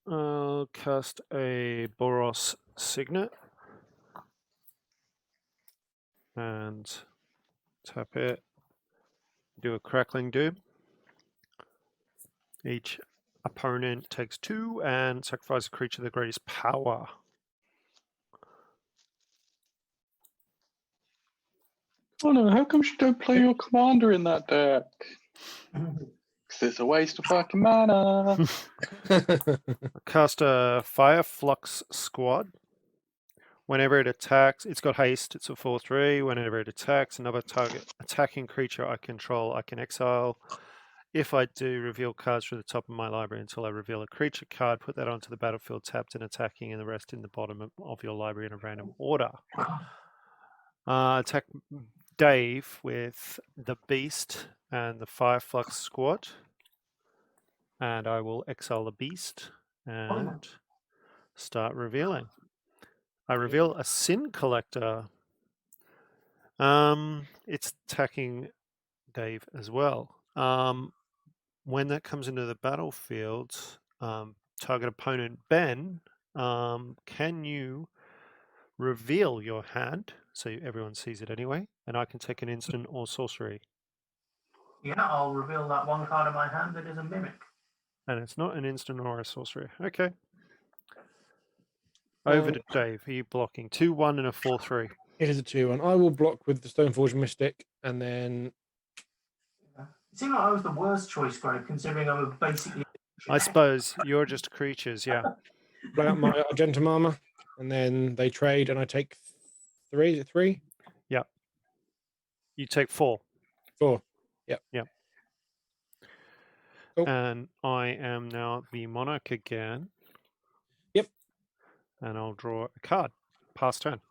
I'll cast a Boros Signet and tap it. Do a Crackling Doom. Each opponent takes 2 and sacrifice a creature of the greatest power. Oh no, how come you don't play your commander in that deck? Because it's a waste of fucking mana. Cast a Fire Flux Squad. Whenever it attacks, it's got haste, it's a 4/3. Whenever it attacks another target attacking creature I control, I can exile. If I do, reveal cards from the top of my library until I reveal a creature card, put that onto the battlefield tapped and attacking, and the rest in the bottom of your library in a random order. Attack Dave with the Beast and the Fire Flux Squad. And I will exile the Beast and start revealing. I reveal a Sin Collector. It's attacking Dave as well. When that comes into the battlefield, target opponent Ben, can you reveal your hand so everyone sees it anyway, and I can take an instant or sorcery? Yeah, I'll reveal that one card in my hand that is a mimic. And it's not an instant or a sorcery. Okay. Over to Dave. Are you blocking? 2/1 and a 4/3. It is a 2-1. I will block with the Stoneforge Mystic, and then It seemed like I was the worst choice, Greg, considering I'm basically. I suppose you're just creatures, yeah. play out my Argentum armor, and then they trade, and I take 3. Is it 3? Yeah. You take 4. 4. Yep. Yep. Cool. And I am now the monarch again. Yep. And I'll draw a card. Pass turn.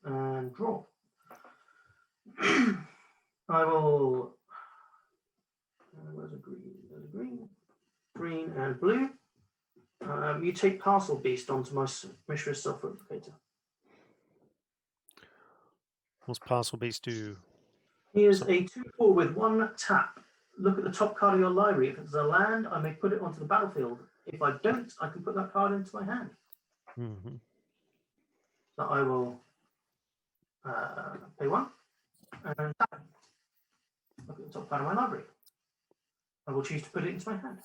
And draw. I will. Where's a green? There's a green. Green and blue. You take Parcel Beast onto my Mishra's Self-Replicator. What's Parcel Beast do? Here's a 2/4 with 1 tap. Look at the top card of your library. If it's a land, I may put it onto the battlefield. If I don't, I can put that card into my hand. Mm-hmm. So I will pay 1 and tap. Look at the top card of my library. I will choose to put it into my hand.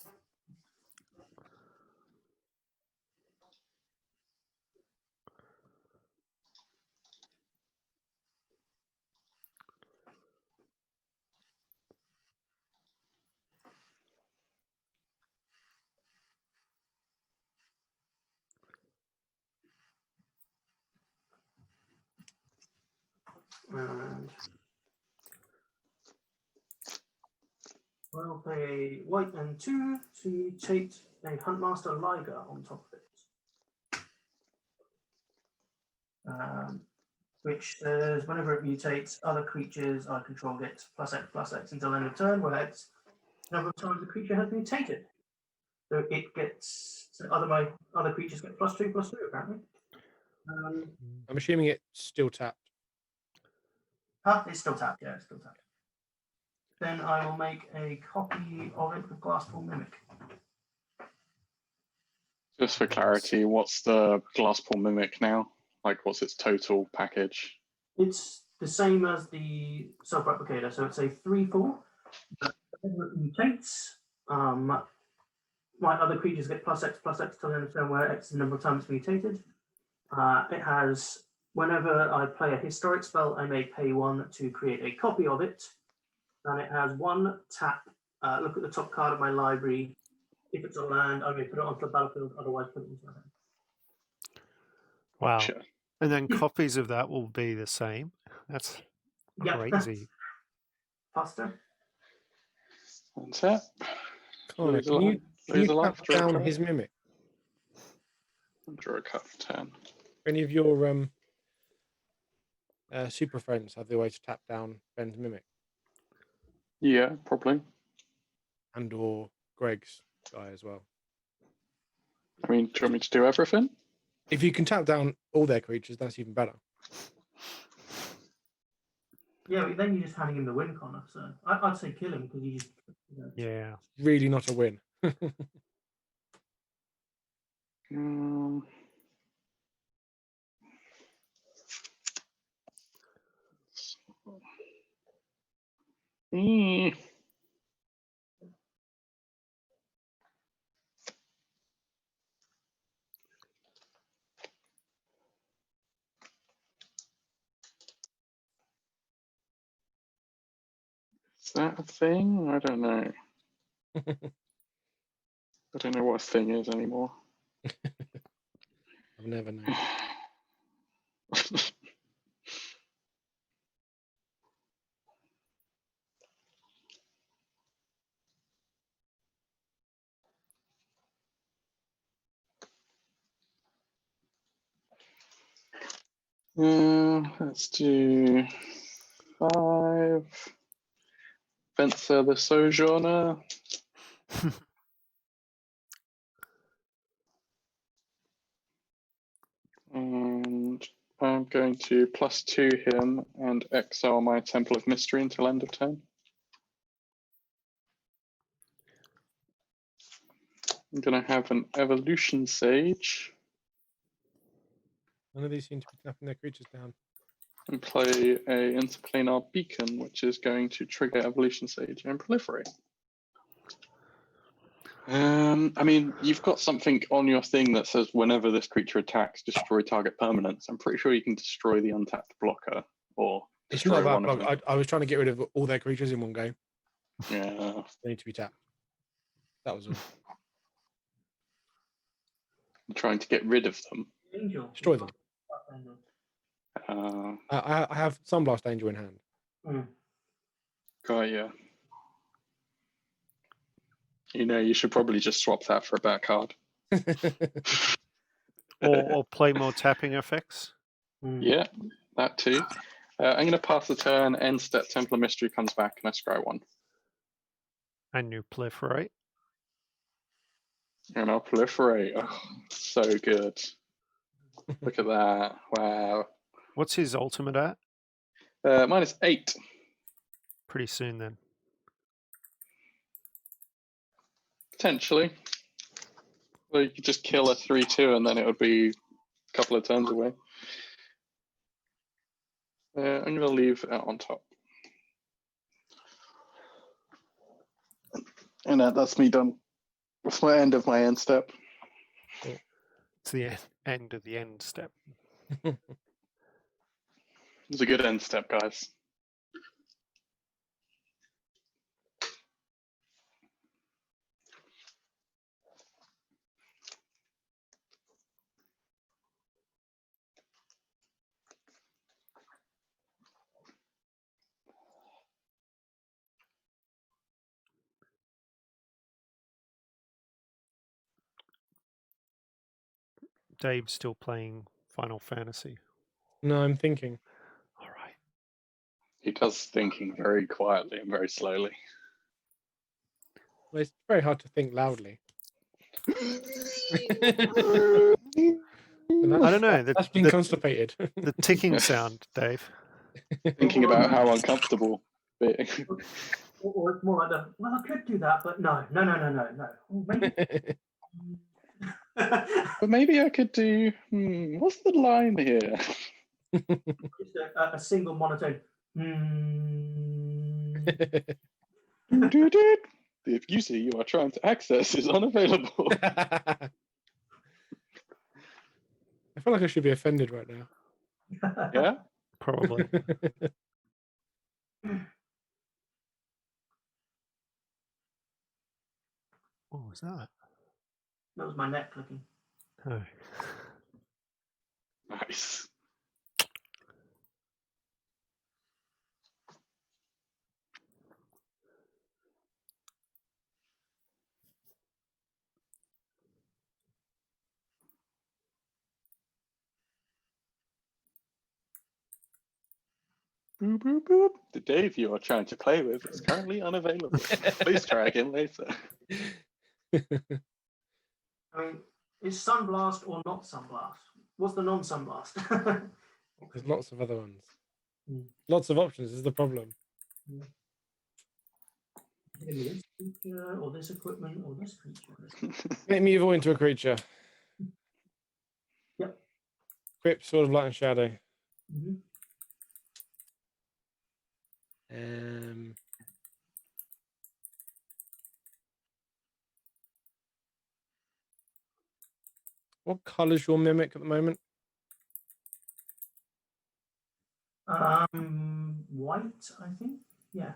And I'll pay white and 2 to take a Huntmaster Liger on top of it. Which says whenever it mutates, other creatures I control get +X until end of turn, where X number of times the creature has mutated. So it gets my other creatures get +2/+2 apparently. I'm assuming it's still tapped. It's still tapped, yeah, it's still tapped. Then I will make a copy of it with Glasspool Mimic. Just for clarity, what's the Glasspool Mimic now? Like, what's its total package? It's the same as the Self-Replicator, so it's a 3/4. Whenever it mutates, my other creatures get +X till the end of turn, where X is the number of times mutated. It has, whenever I play a historic spell, I may pay 1 to create a copy of it. And it has 1 tap. Look at the top card of my library. If it's a land, I may put it onto the battlefield, otherwise put it into my hand. Wow. Gotcha. And then copies of that will be the same. That's crazy. Faster. That's it. Connor, can you tap down his Mimic? Draw a card for 10. Any of your super friends have the way to tap down Ben's Mimic? Yeah, probably. And or Greg's guy as well. I mean, do you want me to do everything? If you can tap down all their creatures, that's even better. Yeah, but then you're just handing him the win, Connor. So I'd say kill him because you just. Yeah. Really not a win. that a thing? I don't know. I don't know what a thing is anymore. I've never known. Let's do 5. Fencer the Sojourner. And I'm going to +2 him and exile my Temple of Mystery until end of turn. I'm going to have an Evolution Sage None of these seem to be tapping their creatures down. and play a Interplanar Beacon, which is going to trigger Evolution Sage and proliferate. I mean, you've got something on your thing that says whenever this creature attacks, destroy target permanents. I'm pretty sure you can destroy the untapped blocker or It's not destroy that one of them. block. I was trying to get rid of all their creatures in one go. Yeah. They need to be tapped. That was all. I'm trying to get rid of them. Angel. Destroy them. Uh, I have Sunblast Angel in hand. got ya. You know, you should probably just swap that for a back card. or play more tapping effects. Yeah, that too. I'm going to pass the turn. End step, Temple of Mystery comes back, and I scry 1. And you proliferate. And I'll proliferate. Oh, so good. Look at that. Wow. What's his ultimate at? -8. Pretty soon then. Potentially. Well, you could just kill a 3/2 and then it would be a couple of turns away. I'm going to leave it on top. And that's me done. That's my end of my end step. It's the end of the end step. It was a good end step, guys. Dave's still playing Final Fantasy. No, I'm thinking. All right. He does thinking very quietly and very slowly. Well, it's very hard to think loudly. I don't know. That's been constipated. The ticking sound, Dave. Thinking about how uncomfortable being. Or it's more like well, I could do that, but no. Oh, maybe. But maybe I could do. What's the line here? Just a single monotone. The user you are trying to access is unavailable. I feel like I should be offended right now. Yeah? Probably. What was that? That was my neck clicking. Oh. Nice. Boop, boop, boop. The Dave you are trying to play with is currently unavailable. Please try again later. I mean, is Sunblast or not Sunblast? What's the non-Sunblast? There's lots of other ones. Mm. Lots of options is the problem. This creature, or this equipment, or this creature. Make me evolve into a creature. Yep. Crypt, Sword of Light and Shadow. Mm-hmm. What colour's your mimic at the moment? White, I think. Yeah.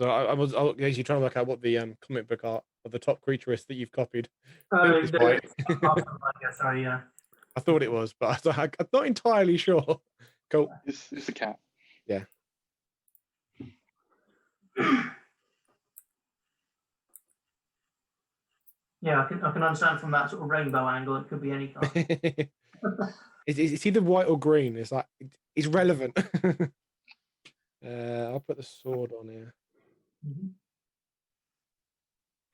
So I was actually trying to work out what the comic book art of the top creature is that you've copied. I think it's white. Yeah, sorry, yeah. I thought it was, but I'm not entirely sure. Cool. It's a cat. Yeah. Yeah, I can understand from that sort of rainbow angle. It could be any colour. It's either white or green. It's like it's relevant. I'll put the sword on here,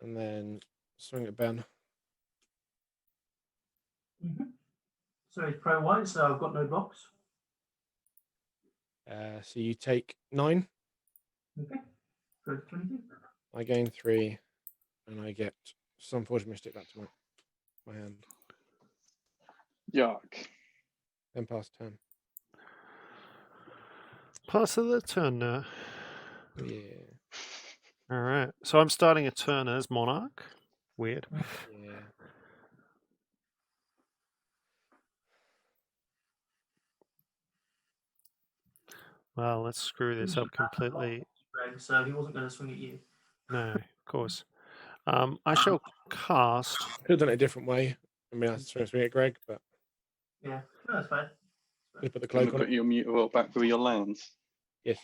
and then swing at Ben. So it's pro white, so I've got no blocks. So you take 9. Okay. Good, 22. I gain 3, and I get Sunforged Mystic back to my hand. Yuck. Then pass turn. Pass of the turn now. Yeah. All right. So I'm starting a turn as Monarch. Weird. Yeah. Well, let's screw this up completely. Greg, so he wasn't going to swing at you. No, of course. I shall cast. Could have done it a different way. I mean, I was trying to swing at Greg, but Yeah, no, that's fine. just put the Gonna cloak on put it. your mutable back with your lands. Yes.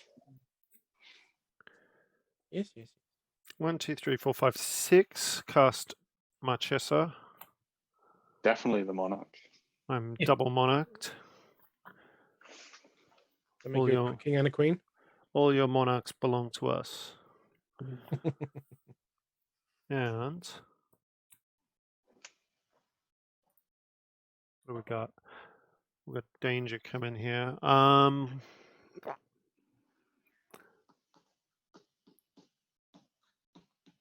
Yes. 1, 2, 3, 4, 5, 6. Cast Marchesa. Definitely the monarch. I'm double monarched. I make you a king and a queen. All your monarchs belong to us. And what do we got? We've got danger coming here.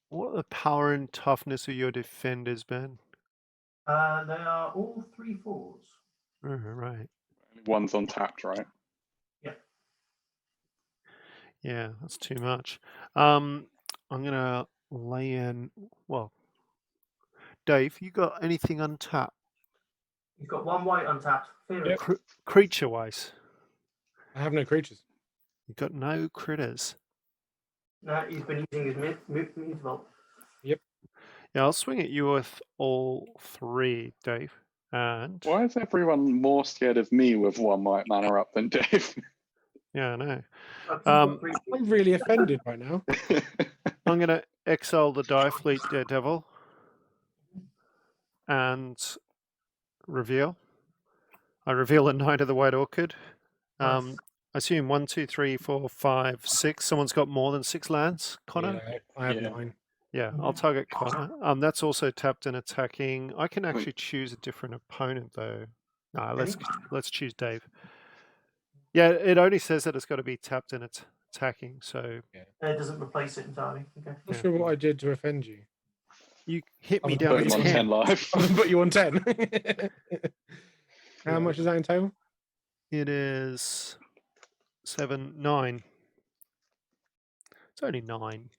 What are the power and toughness of your defenders, Ben? They are all 3/4s. Oh, right. One's untapped, right? Yeah, that's too much. I'm gonna lay in. Well, Dave, you got anything untapped? He's got 1 white untapped. Yep. Creature-wise, I have no creatures. you've got no critters. No, he's been using his mutable. Yeah, I'll swing at you with all 3, Dave. And Why is everyone more scared of me with 1 white mana up than Dave? yeah, I know. I'm really offended right now. I'm going to exile the Direfleet Daredevil and reveal. I reveal a Knight of the White Orchid. Nice. I assume 1, 2, 3, 4, 5, 6. Someone's got more than 6 lands, Connor? Yeah, I have Yeah. 9. Yeah, I'll target Connor. That's also tapped and attacking. I can actually choose a different opponent though. No, let's choose Dave. Yeah, it only says that it's got to be tapped and it's attacking. So It doesn't replace it entirely. Okay. Not sure what I did to offend you. you hit me was down Put to him on 10 live. I put you on 10. How much is that in total? It is 7, 9. It's only 9.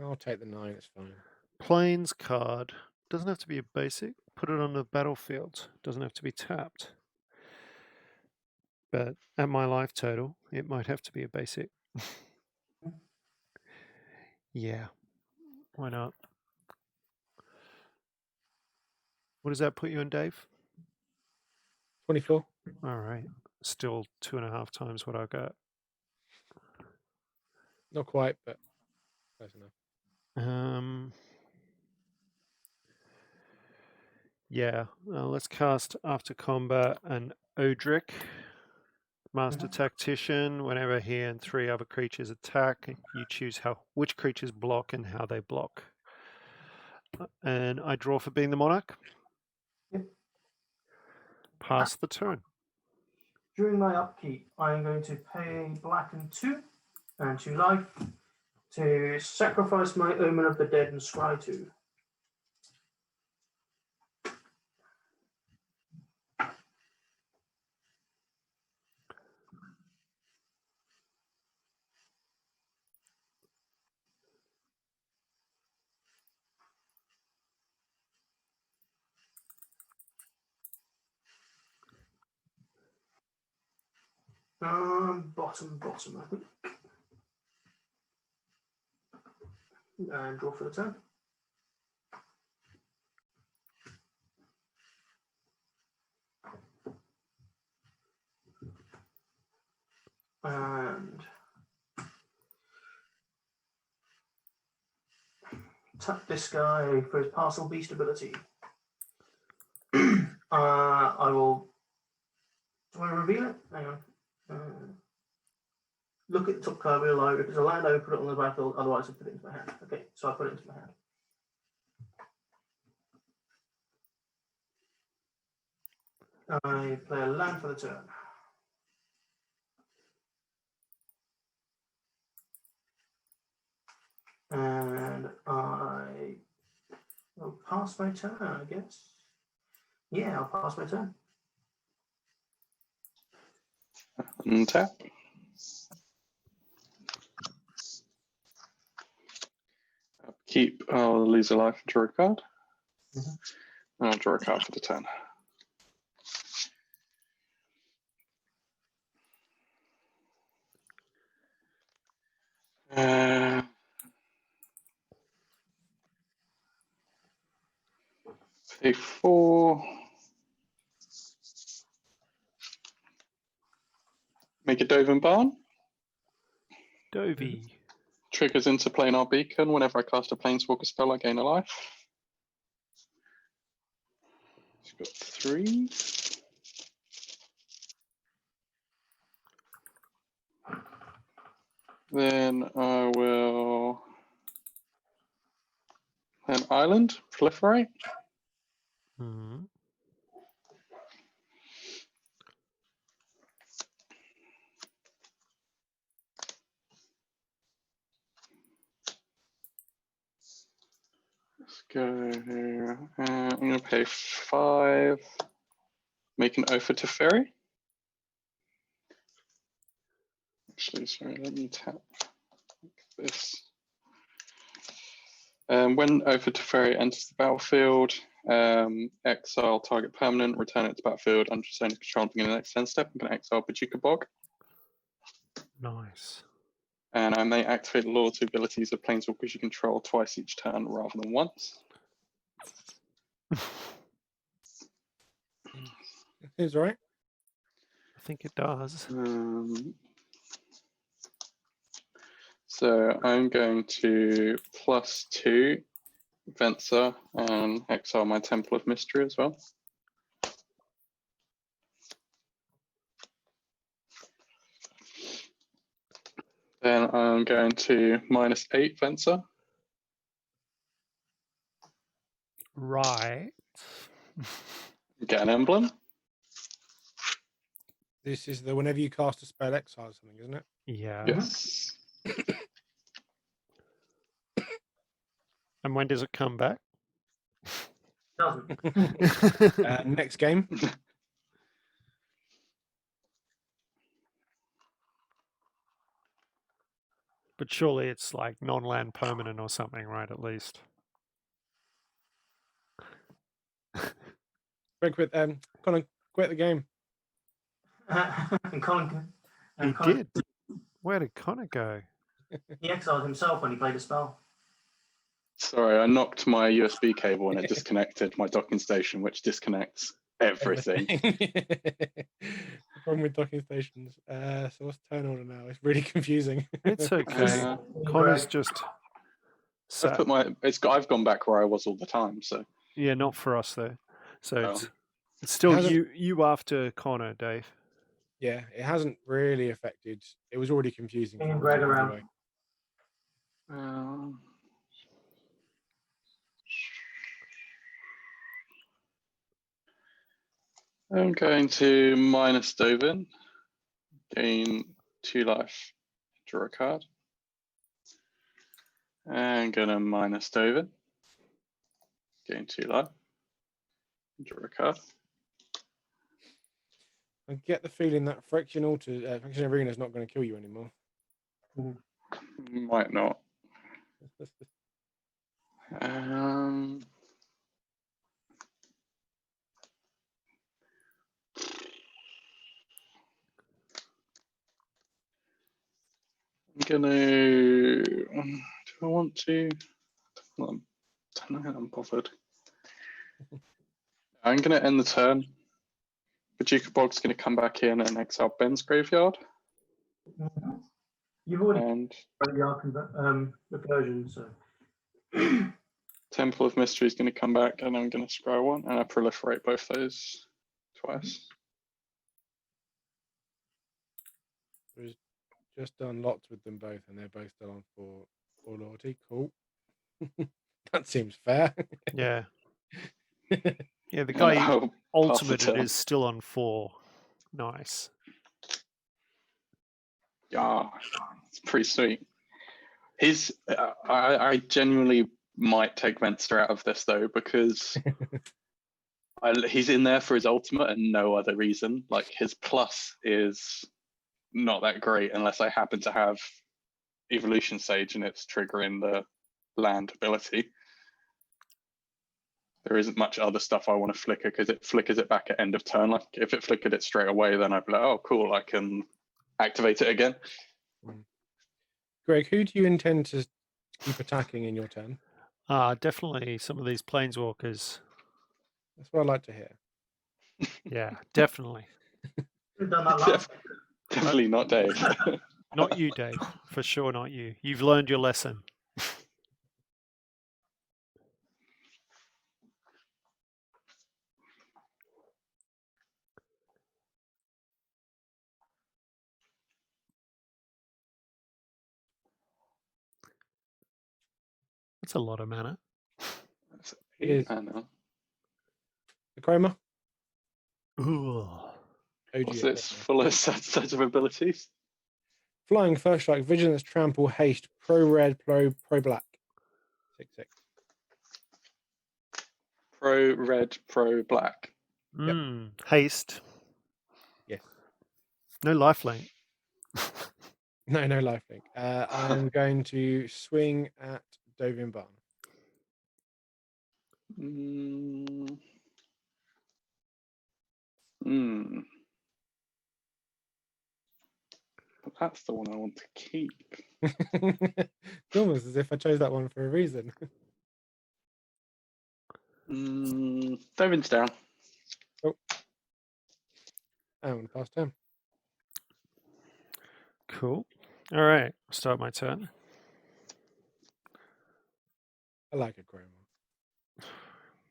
I'll take the 9. It's fine. Plains card doesn't have to be a basic. Put it on the battlefield. Doesn't have to be tapped. But at my life total, it might have to be a basic. Yeah, why not? What does that put you in, Dave? 24. All right, still 2.5 times what I got. Not quite, but close enough. Yeah, let's cast after combat an Odric, Master Tactician. Whenever he and 3 other creatures attack, you choose which creatures block and how they block. And I draw for being the monarch. Yep. Pass the turn. During my upkeep, I am going to pay black and 2 and 2 life to sacrifice my Omen of the Dead and scry 2. Bottom, I think. And draw for the turn. And tap this guy for his Parcel Beast ability. I will. Do I reveal it? Hang on. Look at the top card below. If it's a land, I would put it on the battlefield. Otherwise, I put it into my hand. Okay, so I put it into my hand. I play a land for the turn. And I will pass my turn, I guess. Yeah, I'll pass my turn. Untap. Keep. I'll lose a life and draw a card. I'll draw a card for the turn. Pay 4. Make a Dovin Barn. Dovey. Triggers into Planar Beacon. Whenever I cast a Planeswalker spell, I gain a life. She's got 3. Then I will. An island, proliferate. Mm-hmm. Let's go here. I'm going to pay 5. Make an Oath to Ferry. Actually, sorry, let me tap this. When Oath to Ferry enters the battlefield, exile target permanent, return it to battlefield under zone control, begin the next 10 step. I'm going to exile Pajika Bog. Nice. And I may activate the loyalty abilities of Planeswalkers you control twice each turn rather than once. Seems all right. I think it does. So I'm going to +2 Venser and exile my Temple of Mystery as well. Then I'm going to -8 Venser. Right. Get an emblem. This is the whenever you cast a spell, exile something, isn't it? Yeah. Yes. And when does it come back? Doesn't. Next game. But surely it's like non-land permanent or something, right? At least. Very quick. Colin, quit the game. And Colin, He Colin, did. Where did Connor go? he exiled himself when he played a spell. Sorry, I knocked my USB cable and it disconnected my docking station, which disconnects everything. The problem with docking stations. So what's turn order now? It's really confusing. It's okay. Connor's just I've put my. I've gone back where I was all the time. So yeah, not for us though. So Oh. it's still Hasn't- you after Connor, Dave. Yeah, it hasn't really affected. It was already confusing. Bring for Greg me around. anyway. I'm going to minus Dovin, gain 2 life, draw a card. And going to minus Dovin, gain 2 life, draw a card. I get the feeling that Friction Arena is not going to kill you anymore. Might not. I'm gonna. Do I want to? Well, I don't know. I'm bothered. I'm gonna end the turn. The Duke of Bog's gonna come back in and exile Ben's graveyard. You've already And the version, so. Temple of Mystery is going to come back, and I'm going to scry one, and I proliferate both those twice. We've just done lots with them both, and they're both still on for loyalty. Cool. That seems fair. Yeah. Yeah, the guy I'll ultimated turn. is still on 4. Nice. Yeah, it's pretty sweet. He's. I genuinely might take Venster out of this though, because he's in there for his ultimate and no other reason. Like his plus is not that great unless I happen to have Evolution Sage and it's triggering the land ability. There isn't much other stuff I want to flicker because it flickers it back at end of turn. Like if it flickered it straight away, then I'd be like, oh cool, I can activate it again. Greg, who do you intend to keep attacking in your turn? Definitely some of these planeswalkers. That's what I like to hear. Yeah, definitely. We've done that last. Definitely not Dave. Not you, Dave. For sure not you. You've learned your lesson. That's a lot of mana. It is. I know. The Chroma? Ooh. What's its full set of abilities? Flying, First Strike, Vigilance, Trample, Haste, Pro Red, Pro Black. 6/6. Pro red, pro black. Haste. Yes. No lifelink. No lifelink. I'm going to swing at Dovian Barn. But that's the one I want to keep. It's almost as if I chose that one for a reason. Dovin's down. Oh. I'm going to pass turn. Cool. All right. I'll start my turn. I like a Chroma.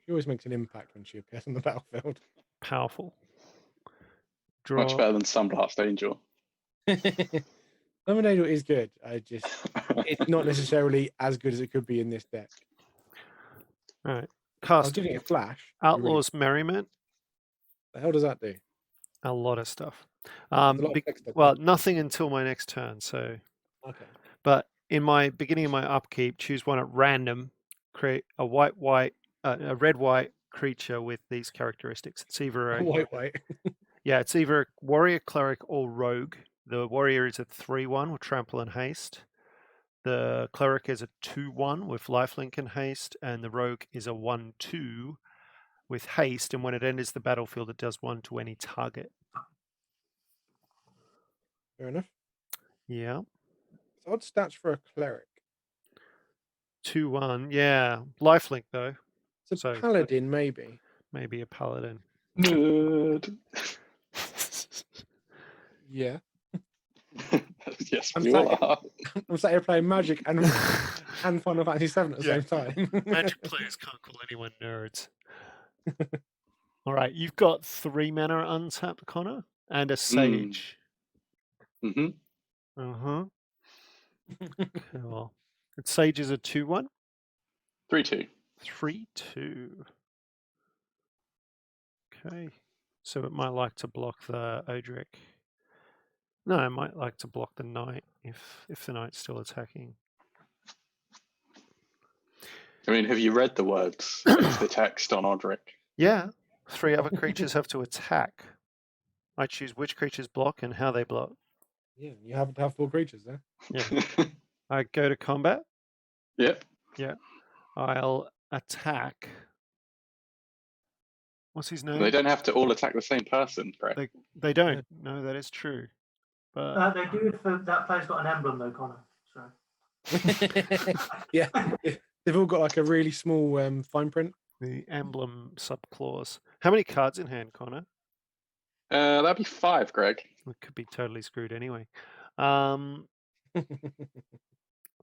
She always makes an impact when she appears on the battlefield. Powerful. Draw. Much better than Sunblast Angel. Summon Angel is good. It's not necessarily as good as it could be in this deck. All right. I was Cast giving it a flash. Outlaws Merriment. The hell does that do? A lot of stuff. Well, nothing until my next turn. So, okay. But in my beginning of my upkeep, choose one at random. Create a a red-white creature with these characteristics. It's either a white. Yeah, it's either a warrior, cleric, or rogue. The warrior is a 3/1 with trample and haste. The cleric is a 2/1 with lifelink and haste, and the rogue is a 1/2 with haste. And when it enters the battlefield, it does 1 to any target. Fair enough. Yeah. It's odd stats for a cleric. 2/1. Yeah, lifelink though. It's a paladin, maybe. Maybe a paladin. Nerd. Yeah. Yes, we all are. I'm sat here playing Magic and Final Fantasy 7 at the same time. Magic players can't call anyone nerds. All right, you've got 3 mana untapped, Connor, and a Sage. Cool. And Sage is a 2/1? 3/2. 3/2. Okay. So it might like to block the Odric. No, it might like to block the knight if the knight's still attacking. I mean, have you read the words of the text on Odric? Yeah. 3 other creatures have to attack. I choose which creatures block and how they block. Yeah, you happen to have 4 creatures there. Yeah. I go to combat. Yep. Yeah. I'll attack. What's his name? They don't have to all attack the same person, correct? They don't. No, that is true. But They do if that player's got an emblem, though, Connor. Yeah, they've all got like a really small fine print. The emblem subclause. How many cards in hand, Connor? That'd be 5, Greg. We could be totally screwed anyway.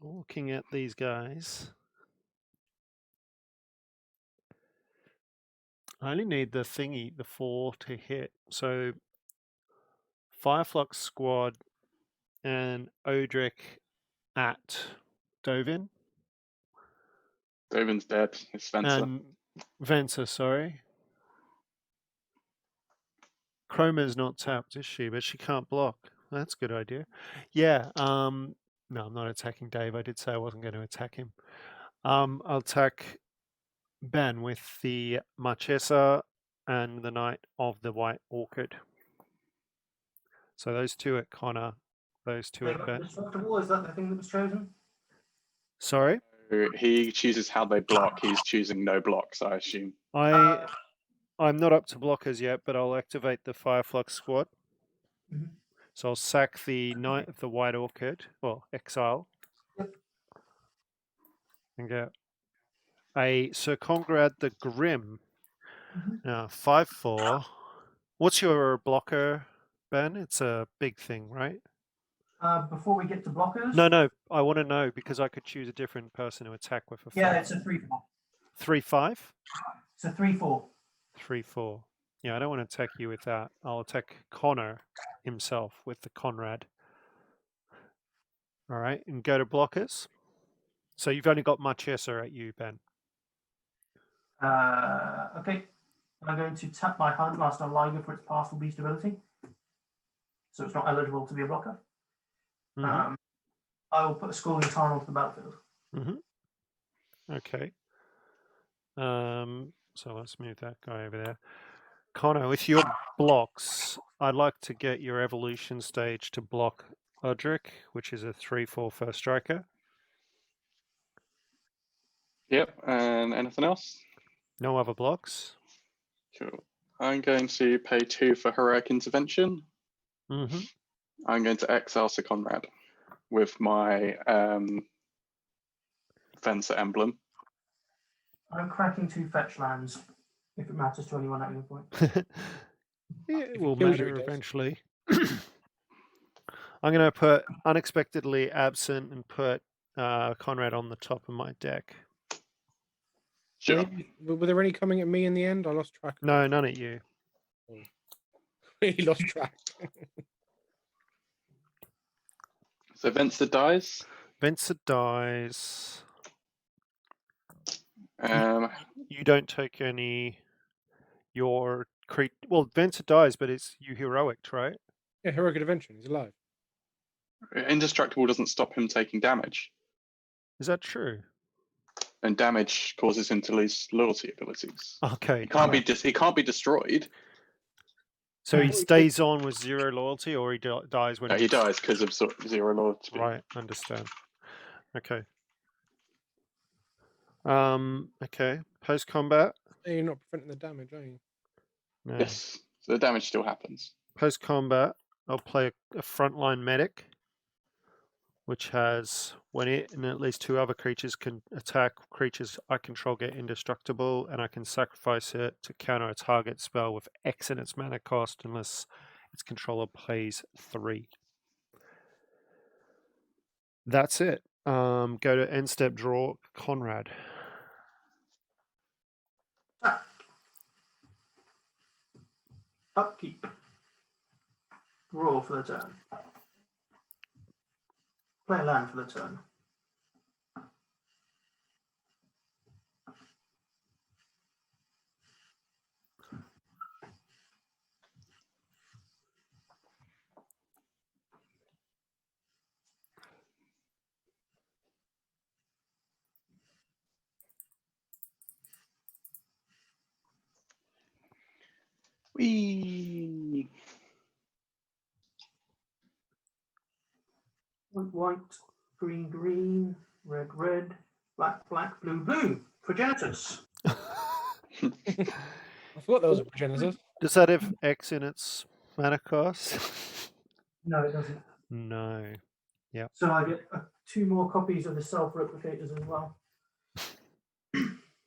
Looking at these guys, I only need the thingy, the 4 to hit. So Fireflux Squad and Odric at Dovin. Dovin's dead. It's Spencer. And Venser, sorry. Chroma's not tapped, is she? But she can't block. That's a good idea. Yeah. No, I'm not attacking Dave. I did say I wasn't going to attack him. I'll attack Ben with the Marchesa and the Knight of the White Orchid. So those two at Connor, those two at Ben. Indestructible, is that the thing that was chosen? Sorry? He chooses how they block. He's choosing no blocks, I assume. I'm not up to blockers yet, but I'll activate the Fireflux Squad. Mhm. So I'll sack the Knight of the White Orchid, or exile, Yep. and get a Sir Conrad the Grim. Mhm. Now 5/4. What's your blocker, Ben? It's a big thing, right? Before we get to blockers. No. I want to know because I could choose a different person to attack with a 5. Yeah, it's a 3/4. 3/5. It's a 3/4. 3/4. Yeah, I don't want to attack you with that. I'll attack Connor himself with the Conrad. All right, and go to blockers. So you've only got Marchesa at you, Ben. Okay. I'm going to tap my Huntmaster Liger for its Pastoral Beast ability. So it's not eligible to be a blocker. Mm-hmm. I will put a Scalding Tarn onto the battlefield. Mm-hmm. Okay. So let's move that guy over there. Connor, with your blocks, I'd like to get your evolution stage to block Odric, which is a 3/4 first striker. Yep, and anything else? No other blocks. Cool. I'm going to pay 2 for Heroic Intervention. Mm-hmm. I'm going to exile Sir Conrad with my Fencer emblem. I'm cracking 2 fetch lands, if it matters to anyone at any point. It If will it kills you, matter it does. eventually. I'm going to put Unexpectedly Absent and put Conrad on the top of my deck. Sure. Were there any coming at me in the end? I lost track. No, none at you. Really lost track. So Vencer dies. Vencer dies. You don't take any. Your well, Vencer dies, but it's you heroic, right? Yeah, Heroic Intervention. He's alive. Indestructible doesn't stop him taking damage, Is that true? and damage causes him to lose loyalty abilities. Okay. He can't be destroyed. So he stays on with 0 loyalty, or he dies when He dies because of 0 loyalty. Right, understand. Okay. Okay. Post combat. You're not preventing the damage, are you? No. Yes, so the damage still happens. Post combat, I'll play a frontline medic, which has when it and at least 2 other creatures can attack creatures I control get indestructible, and I can sacrifice it to counter a target spell with X in its mana cost unless its controller plays 3. That's it. Go to end step, draw Conrad. Upkeep. Draw for the turn. Play a land for the turn. Whee! White, green, green, red, red, black, black, blue, blue. Progenitus. I thought that was a Progenitus. Does that have X in its mana cost? No, it doesn't. No. Yeah. So I get 2 more copies of the self-replicators as well.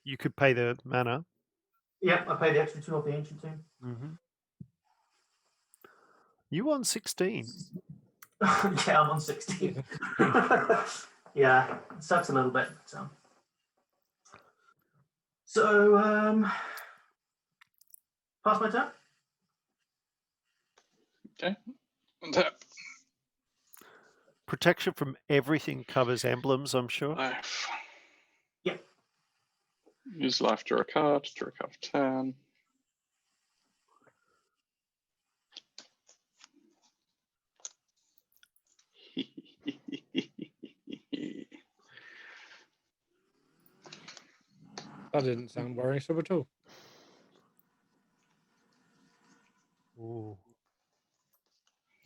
You could pay the mana. Yep, I pay the extra 2 off the ancient tomb. Mm-hmm. You won 16. Yeah, I'm on 16. Yeah, it sucks a little bit. So pass my turn. Okay. Untap. Protection from everything covers emblems, I'm sure. Life. Yep. Use life, draw a card for turn. That didn't sound worrisome at all. Ooh.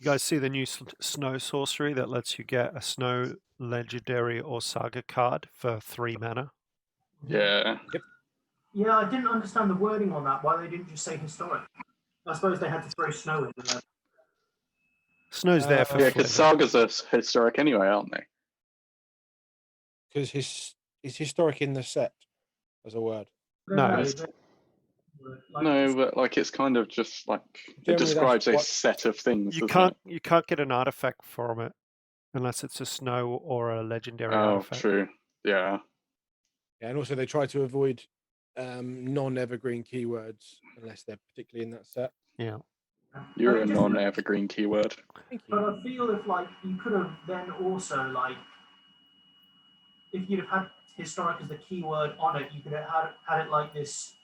You guys see the new snow sorcery that lets you get a snow legendary or saga card for 3 mana? Yeah. Yeah, I didn't understand the wording on that. Why they didn't just say historic? I suppose they had to throw snow in there. Snow's there for Yeah, because flavor. sagas are historic anyway, aren't they? Because it's historic in the set as a word. No. No, but like it's kind of just like it Generally, describes a that's what- set of things. You doesn't can't get an artifact from it unless it's a snow or a legendary it? Oh, artifact. true. Yeah. Yeah, and also they try to avoid non-evergreen keywords unless they're particularly in that set. Yeah. You're a Just- non-evergreen keyword. Thank But you. I feel if like you could have then also like if you'd have had historic as the keyword on it, you could have had it like this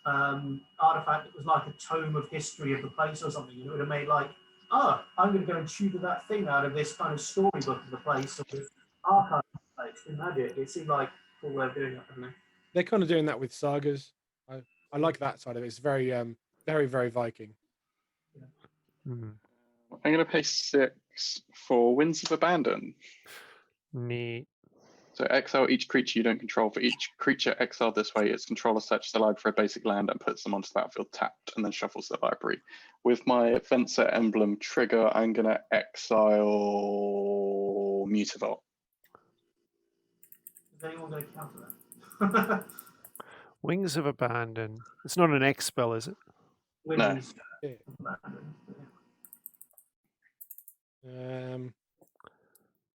artifact that was like a tome of history of the place or something. It would have made like, oh, I'm going to go and tutor that thing out of this kind of storybook of the place or this archive of the place in Magic. It seemed like a cool way of doing it, didn't it? They're kind of doing that with sagas. I like that side of it. It's very very, very Viking. Mm. I'm going to pay 6 for Winds of Abandon. Neat. So exile each creature you don't control. For each creature exiled this way, its controller searches the library for a basic land and puts them onto the battlefield tapped and then shuffles the library. With my Fencer emblem trigger, I'm going to exile Mutavault. Is anyone going to counter that? Wings of Abandon. It's not an X spell, is it? Wings. Yeah.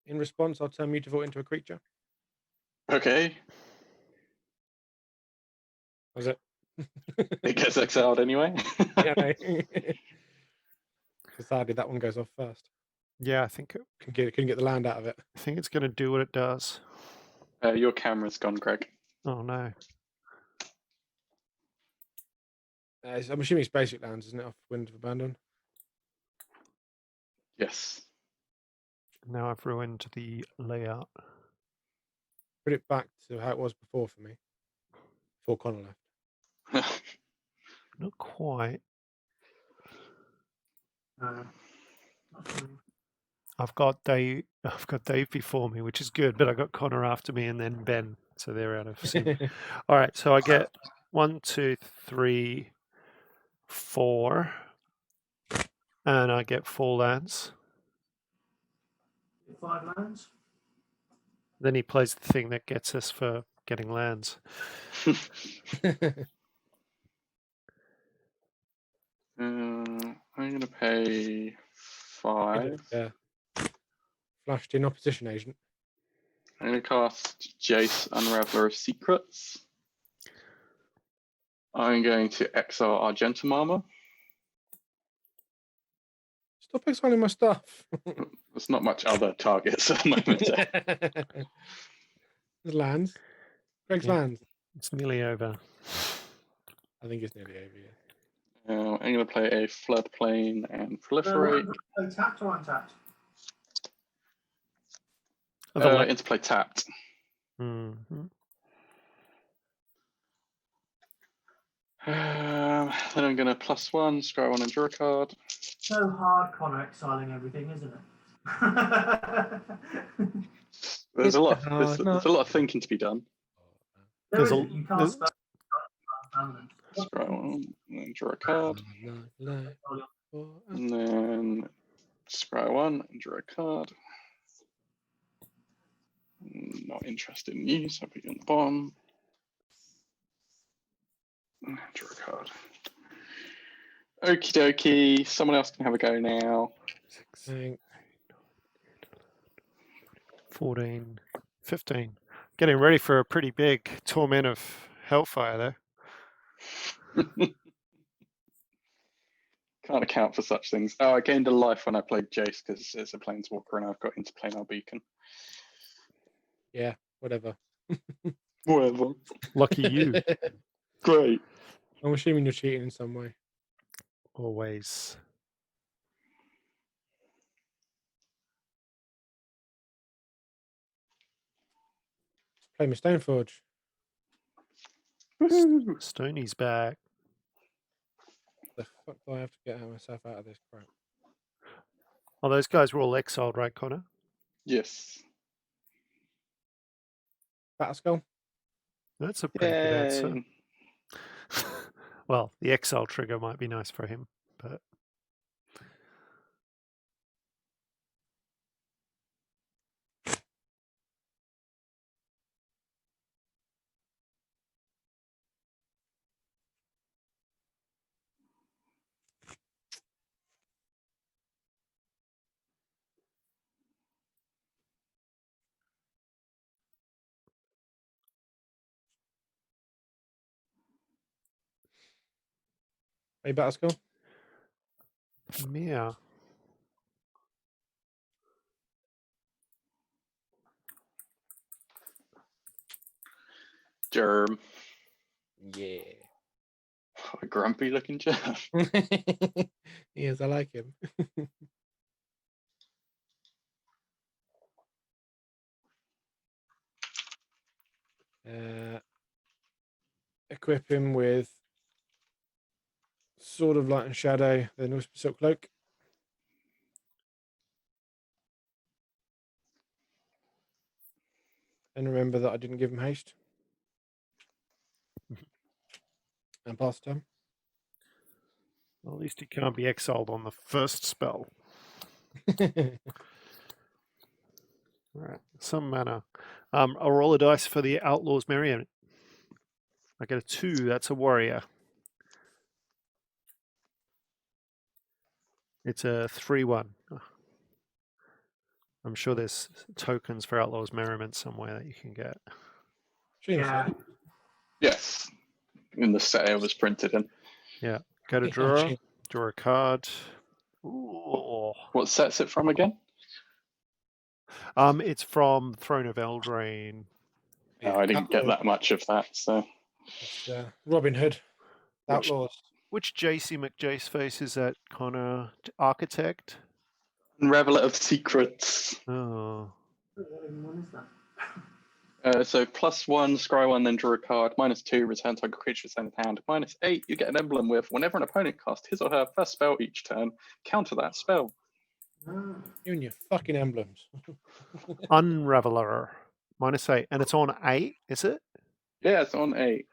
In response, I'll turn Mutavault into a creature. Okay, Was it? it gets exiled anyway. Yeah, no. Sadly, that one goes off first. Yeah, I think Couldn't get the land out of it. it's going to do what it does. Your camera's gone, Greg. Oh no. I'm assuming it's basic lands, isn't it? Off Wind of Abandon. Yes. Now I've ruined the layout. Put it back to how it was before for me. Before Connor left. Not quite. I've got Dave before me, which is good, but I got Connor after me and then Ben, so they're out of sync. All right, so I get 1, 2, 3, 4, and I get 4 lands. 5 lands. Then he plays the thing that gets us for getting lands. I'm going to pay 5. Flashed in opposition agent. I'm going to cast Jace, Unraveler of Secrets. I'm going to exile Argentum Armor. Stop exiling my stuff. There's not much other targets at the moment. There's lands. Greg's Yeah. lands. It's nearly over. I think it's nearly over. Yeah. I'm going to play a Floodplain and Proliferate. Tapped or untapped? Interplay tapped. Mm-hmm. Then I'm going to +1, scry 1 and draw a card. So hard, Connor, exiling everything, isn't it? There's a lot of thinking to be done. There's a- you can't spell permanent. Scry 1 and draw a card. And then scry 1 and draw a card. Not interested in you, so I'll put you on the bottom. Draw a card. Okie dokie. Someone else can have a go now. 6, 14, 15. Getting ready for a pretty big torment of hellfire there. Can't account for such things. Oh, I gained a life when I played Jace because it's a planeswalker and I've got interplanar beacon. Yeah, whatever. Whatever. Lucky you. Great. I'm assuming you're cheating in some way. Always. Play me Stoneforge. Woohoo. Stoney's back. The fuck do I have to get myself out of this crap? Oh, those guys were all exiled, right, Connor? Yes. Battle Skull? That's a pretty good answer. Yay. Well, the exile trigger might be nice for him, but Play Battle Skull? yeah. Germ. Yeah. A grumpy looking germ. Yes, I like him. Equip him with Sword of Light and Shadow, then Whisper Silk Cloak. And remember that I didn't give him haste. And pass turn. Well, at least he can't be exiled on the first spell. Right, some mana. I'll roll a dice for the Outlaw's Marionette. I get a 2, that's a warrior. It's a 3/1. I'm sure there's tokens for Outlaw's Merriment somewhere that you can get. Yeah. Yes. In the set it was printed in. Yeah, go to draw a card. Ooh. What set's it from again? It's from Throne of Eldraine. Oh, I didn't get that much of that, so. It's Robin Hood. Outlaws. Which JC McJace face is that, Connor? Architect? Unraveler of Secrets. Oh. What is that? So +1, scry 1, then draw a card. -2, return target creature to hand. -8, you get an emblem with whenever an opponent casts his or her first spell each turn, counter that spell. Ah. You and your fucking emblems. Unraveler. -8. And it's on 8, is it? Yeah, it's on 8.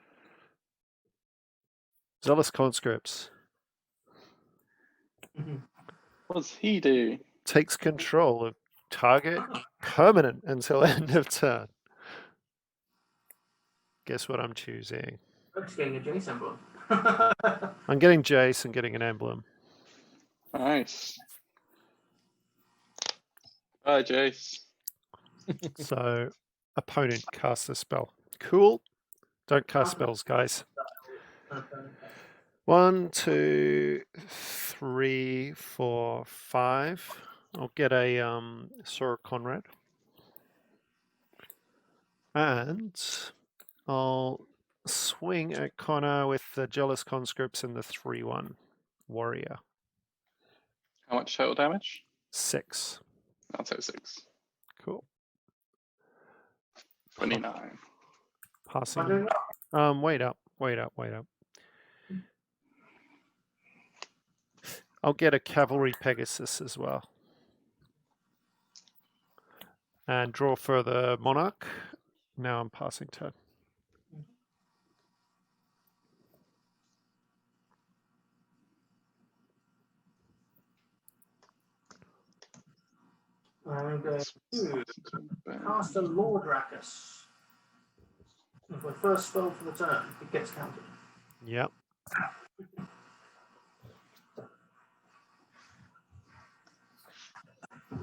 Zealous Conscripts. What does he do? Takes control of target permanent until end of turn. Guess what I'm choosing? I'm just getting a J symbol. I'm getting Jace and getting an emblem. Nice. Bye, Jace. So, opponent casts a spell. Cool. Don't cast spells, guys. 1, 2, 3, 4, 5. I'll get a Sora Conrad. And I'll swing at Connor with the Jealous Conscripts and the 3/1 warrior. How much total damage? 6. I'll take 6. Cool. 29. Passing. Wait up. I'll get a Cavalry Pegasus as well. And draw for the Monarch. Now I'm passing turn. I'm going to cast a Lord Rackus. It's my first spell for the turn. It gets counted. Yep.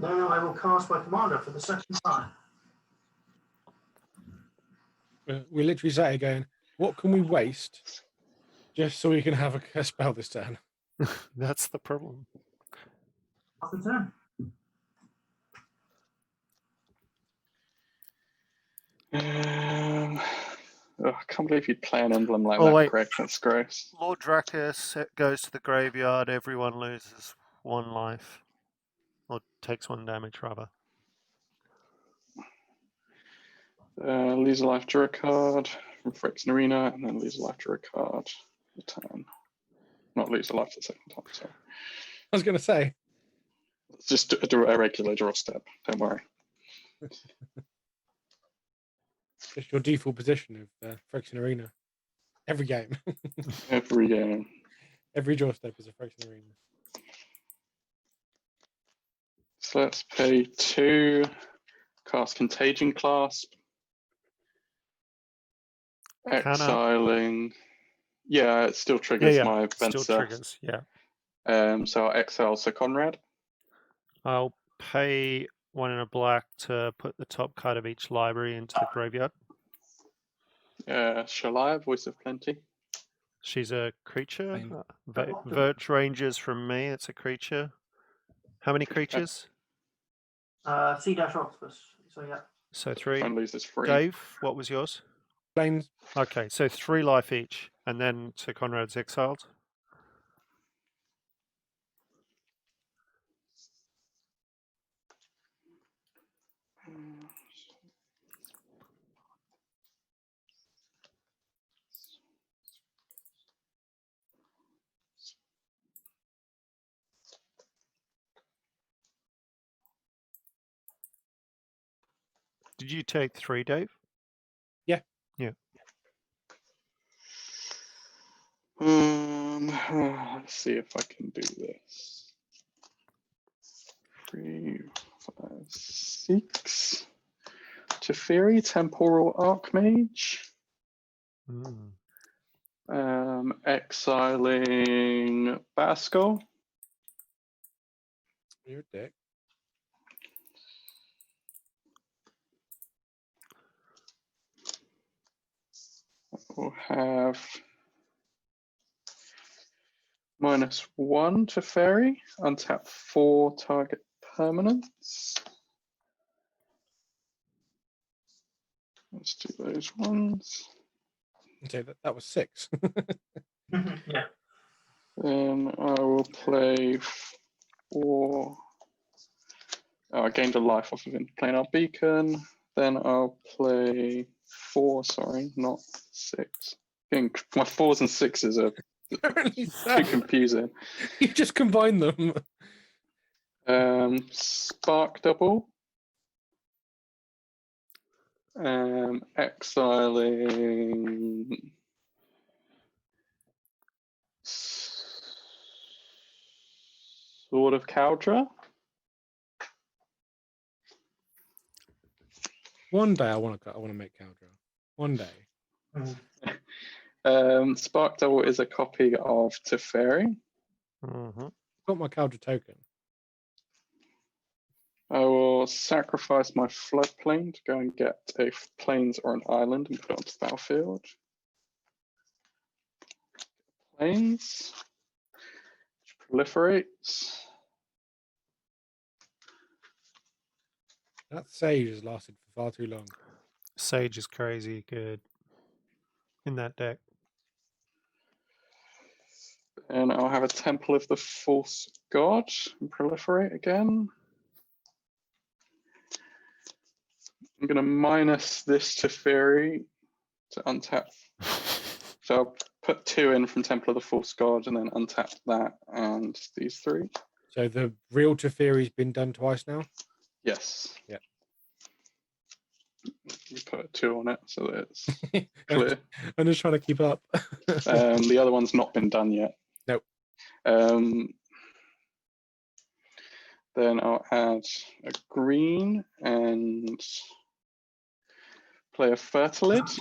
Then I will cast my commander for the second time. We literally sat here going, what can we waste just so we can have a spell this turn? That's the problem. Off the turn. I can't believe you'd play an emblem like Oh, that, wait. Greg. That's gross. Lord Dracus goes to the graveyard. Everyone loses 1 life. Or takes 1 damage, rather. Lose a life, draw a card from Phyrexian Arena, and then lose a life, draw a card. Return. Not lose a life the second time, sorry. I was going to say. It's just a regular draw step, don't worry. Just your default position of Phyrexian Arena. Every game. Every game. Every draw step is a Phyrexian Arena. So let's pay 2, cast Contagion Clasp. Exiling. Yeah, it still triggers my Still Venser. triggers, yeah. So I'll exile Sir Conrad. I'll pay 1 and a black to put the top card of each library into the graveyard. Shalaya, Voice of Plenty. She's a creature. Fine. Vert ranges from me. It's a creature. How many creatures? Sea Dash Octopus. So yeah. So 3. And lose this free. Dave, what was yours? Planes. Okay, so 3 life each, and then Sir Conrad's exiled. Did you take 3, Dave? Yeah. Yeah. Let's see if I can do this. 3, 5, 6. Teferi, Temporal Archmage. Exiling Basco. You're a dick. We'll have -1 to Fairy, untap 4 target permanents. Let's do those ones. Okay, that was 6. Yeah. Then I will play 4. Oh, I gained a life off of Interplanar Beacon. Then I'll play 4, sorry, not 6. My 4s and 6s are Apparently so. too confusing. You just combine them. Spark Double. Exiling Sword of Caldra. One day I want to make Caldra. One day. Spark Double is a copy of Teferi. Got my Caldra token. I will sacrifice my floodplain to go and get a plains or an island and put it onto the battlefield. Plains, which proliferates. That Sage has lasted for far too long. Sage is crazy good in that deck. And I'll have a Temple of the False God and proliferate again. I'm going to minus this Teferi to untap. So I'll put 2 in from Temple of the False God and then untap that and these 3. So the real Teferi's been done twice now? Yes. Yeah. You put a 2 on it so that it's clear. I'm just trying to keep up. The other one's not been done yet. Nope. Then I'll add a green and play a Fertilid.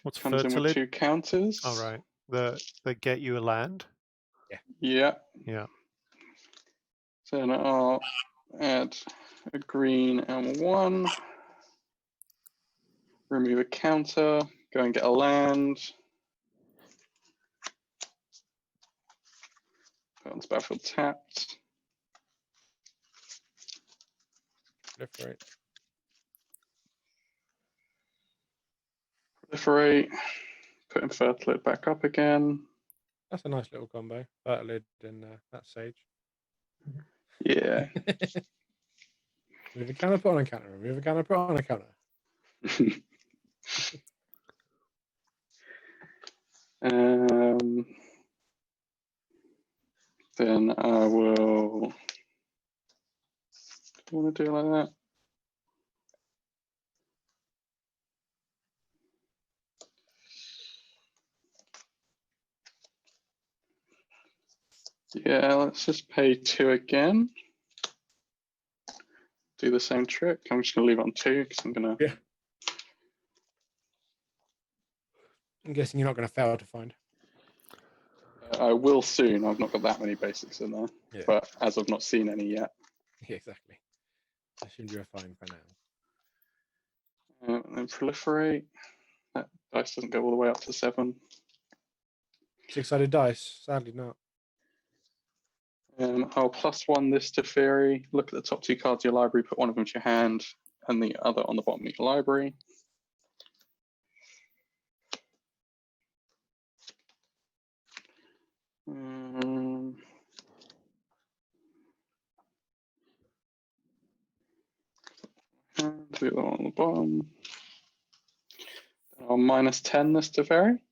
What's Comes in with Fertilid? 2 counters. Oh, right. The get you a land. Yeah. Yeah. So then I'll add a green and 1. Remove a counter. Go and get a land. Put onto battlefield tapped. Proliferate. Proliferate. Put Fertilid back up again. That's a nice little combo. Fertilid and that Sage. Yeah. Move a counter, put on a counter. Remove a counter, put on a counter. Then I will. Do you want to do it like that? Yeah, let's just pay 2 again. Do the same trick. I'm just going to leave it on 2 because I'm going to. Yeah. I'm guessing you're not going to fail to find. I will soon. I've not got that many basics in there, Yeah. but as I've not seen any yet. Yeah, exactly. I assume you're fine for now. And then proliferate. That dice doesn't go all the way up to 7. 6-sided dice. Sadly not. I'll +1 this to Fairy. Look at the top 2 cards of your library, put one of them to your hand, and the other on the bottom of your library. And the other one on the bottom. I'll -10 this to Fairy.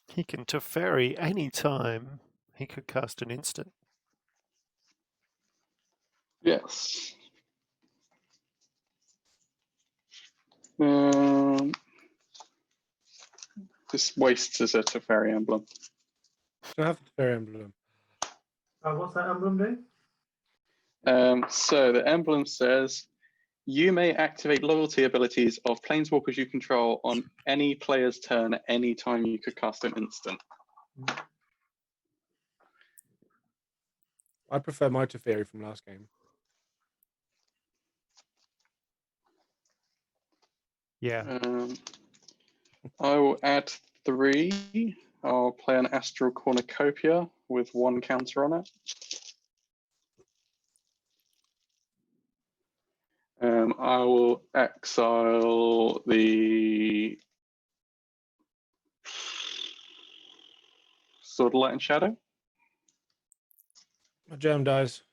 He can Teferi anytime. He could cast an instant. Yes. This wastes as a Teferi emblem. So I have the Fairy Emblem. What's that emblem do? So the emblem says, you may activate loyalty abilities of planeswalkers you control on any player's turn at any time you could cast an instant. I prefer my Teferi from last game. Yeah. I will add 3. I'll play an Astral Cornucopia with 1 counter on it. I will exile the Sword of Light and Shadow. My germ dies.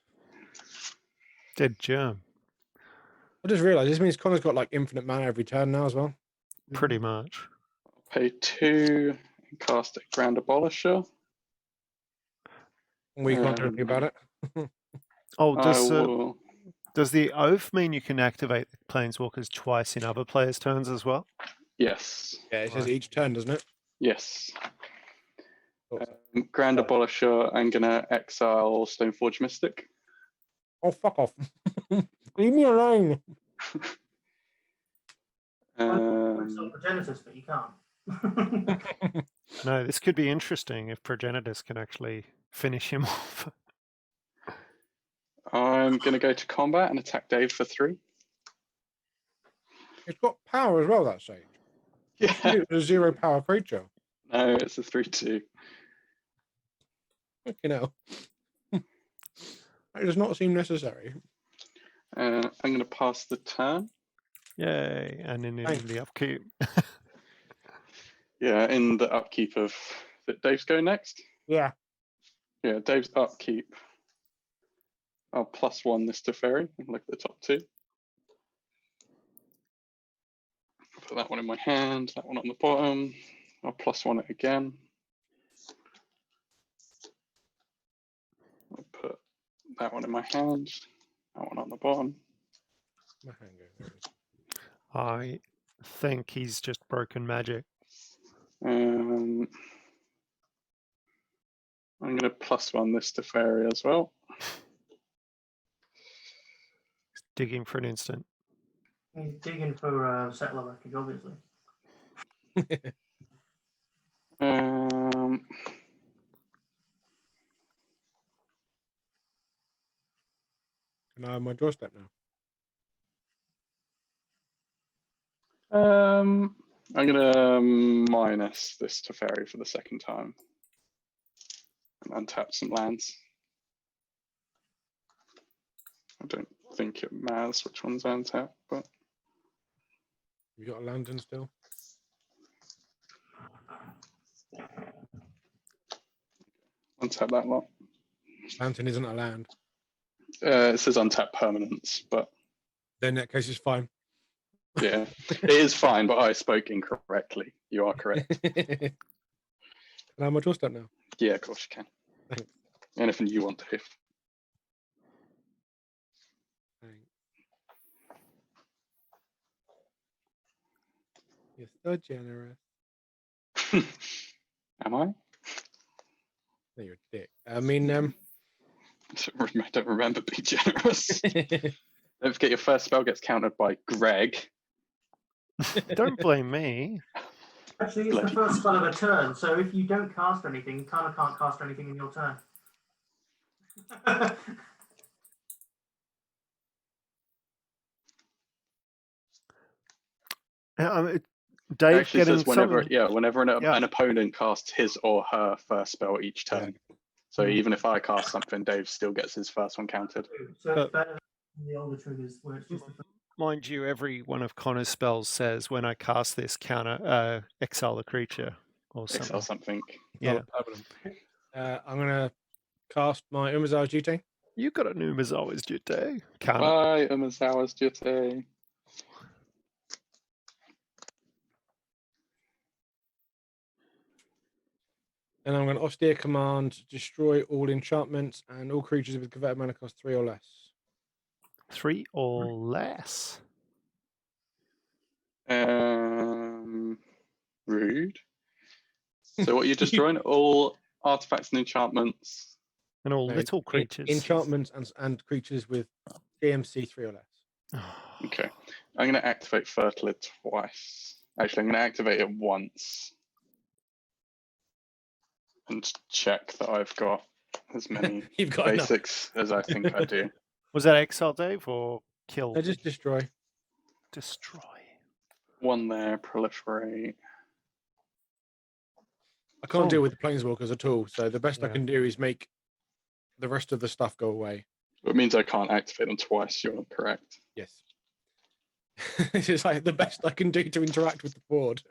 Dead germ. I just realised this means Connor's got like infinite mana every turn now as well. Pretty much. Pay 2 and cast a Grand Abolisher. We can't do anything about it. Oh, will... does the oath mean you can activate planeswalkers twice in other players' turns as well? Yes. Yeah, it says Right. each turn, doesn't it? Yes. Thought so. Grand Abolisher, I'm going to exile Stoneforge Mystic. Oh, fuck off. Leave me alone. Progenitus, but you can't. No, this could be interesting if Progenitus can actually finish him off. I'm going to go to combat and attack Dave for 3. It's got power as well, that Sage. Yeah. It's a 0 power creature. No, it's a 3/2. You know. It does not seem necessary. I'm going to pass the turn. Yay. And in the upkeep. Yeah, in the upkeep of... Dave's go next? Yeah. Yeah, Dave's upkeep. I'll +1 this to Fairy and look at the top 2. Put that one in my hand, that one on the bottom. I'll +1 it again. I'll put that one in my hand, that one on the bottom. My hand goes. I think he's just broken magic. I'm going to +1 this to fairy as well. Digging for an instant. He's digging for settler wreckage, obviously. Can I have my doorstep now? I'm going to minus this to fairy for the second time. And untap some lands. I don't think it matters which one's untapped, but You got a lantern still? untap that lot. Lantern isn't a land. It says untap permanents, but Then in that case, it's fine. yeah, it is fine, but I spoke incorrectly. You are correct. Can I have my doorstep now? Yeah, of course you can. Thanks. Anything you want to do. Thanks. You're so generous. Am I? No, you're a dick. I mean, I don't remember being generous. Don't forget your first spell gets countered by Greg. Don't blame me. Actually, it's the first spell of a turn, so if you don't cast anything, you kind of can't cast anything in your turn. Dave Actually getting says whenever, something. whenever an opponent casts his or her first spell each turn. So even if I cast something, Dave still gets his first one counted. So it's better than the older triggers where it's just the Mind you, every one of Connor's spells says when I cast this counter, exile the creature or something. Exile something. Yeah. I'm gonna cast my Umazawa's Duty. You got a Umazawa's Duty. Counter. Bye, Umazawa's Duty. And I'm going to austere command, destroy all enchantments and all creatures with converted mana cost 3 or less. 3 or less. Rude. So what you're destroying? All artifacts and enchantments. And all No, little creatures. Enchantments and creatures with DMC 3 or less. Okay. I'm going to activate Fertilid twice. Actually, I'm going to activate it once. And check that I've got as many You've got basics as I think I do. Was that exile, Dave, or kill? No, just destroy. Destroy. One there, proliferate. I can't deal with the planeswalkers at all, so the best I Yeah. can do is make the rest of the stuff go away. It means I can't activate them twice, you're correct. Yes. This is like the best I can do to interact with the board.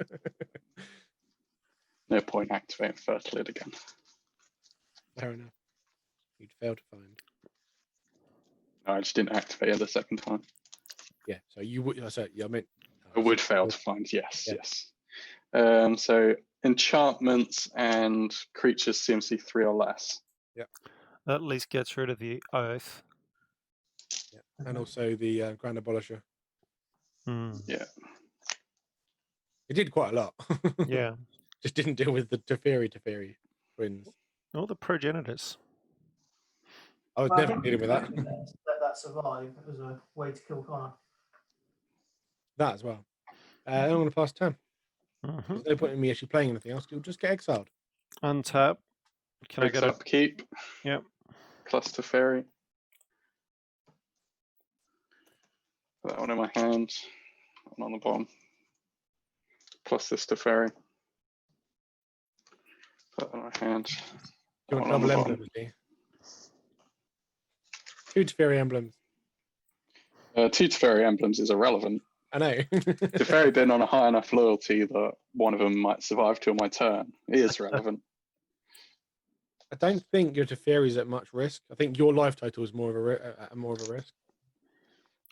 No point activating Fertilid again. Fair enough. You'd fail to find. No, I just didn't activate it the second time. Yeah, so you would. I meant. I would fail to find, yes, Yeah. yes. So enchantments and creatures CMC 3 or less. Yeah. That at least gets rid of the oath. Yeah. And also the Grand Abolisher. Yeah. It did quite a lot. Yeah. Just didn't deal with the Teferi twins. Or the Progenitus. I was never dealing with that. Let that survive as a way to kill Connor. That as well. I'm going to pass turn. Mm-hmm. There's no point in me actually playing anything else. You'll just get exiled. Untap. Can I get a upkeep? Yep. Plus Teferi. Put that one in my hand. One on the bottom. Plus this Teferi. Put that in my hand. Do you want One on the double bottom. emblems, do you? 2 Teferi emblems. 2 Teferi emblems is irrelevant. I know. Teferi been on a high enough loyalty that one of them might survive till my turn. It is relevant. I don't think your Teferi is at much risk. I think your life total is more of a risk.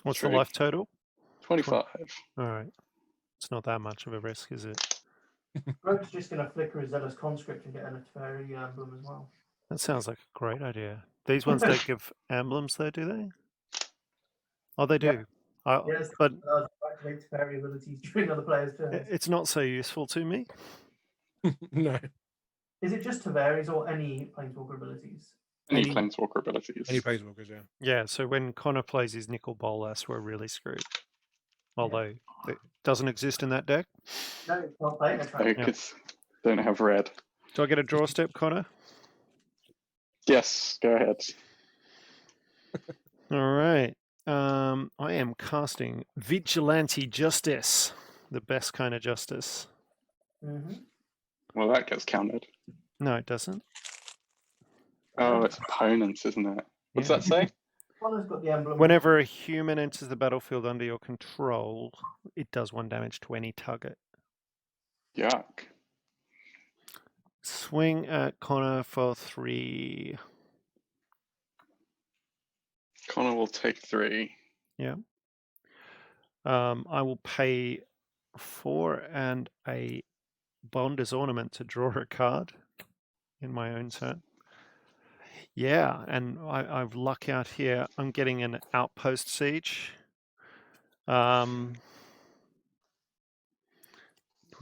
What's True. the life total? 25. All right. It's not that much of a risk, is it? Greg's just going to flicker his Zealous Conscript and get a Teferi emblem as well. That sounds like a great idea. These ones don't give emblems, though, do they? Oh, they do. Yes, but activate Teferi abilities during other players' turns. it's not so useful to me. No. Is it just Tavares or any Planeswalker abilities? Any Any- planeswalker abilities. Any planeswalkers, yeah. Yeah, so when Connor plays his Nicol Bolas, we're really screwed. Although it doesn't exist in that deck. No, it's not playing a track. Because don't have red. Do I get a draw step, Connor? Yes, go ahead. All right. I am casting Vigilante Justice, the best kind of justice. Mm-hmm. Well, that gets counted. No, it doesn't. Oh, it's opponents, isn't it? What's Yeah. that say? Connor's got the emblem. Whenever a human enters the battlefield under your control, it does 1 damage to any target. Yuck. Swing at Connor for 3. Connor will take 3. I will pay 4 and a Bonder's Ornament to draw a card in my own turn. Yeah, and I've luck out here. I'm getting an Outpost Siege. What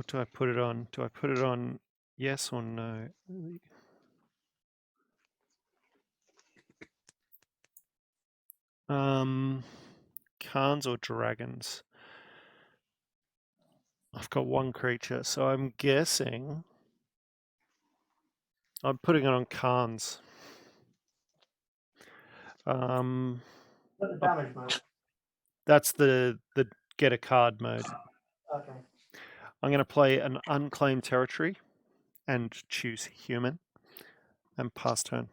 do I put it on? Do I put it on yes or no? Khans or dragons? I've got 1 creature, so I'm guessing I'm putting it on Khans. Got the damage mode. That's the get a card mode. Okay. I'm going to play an unclaimed territory and choose human and pass turn.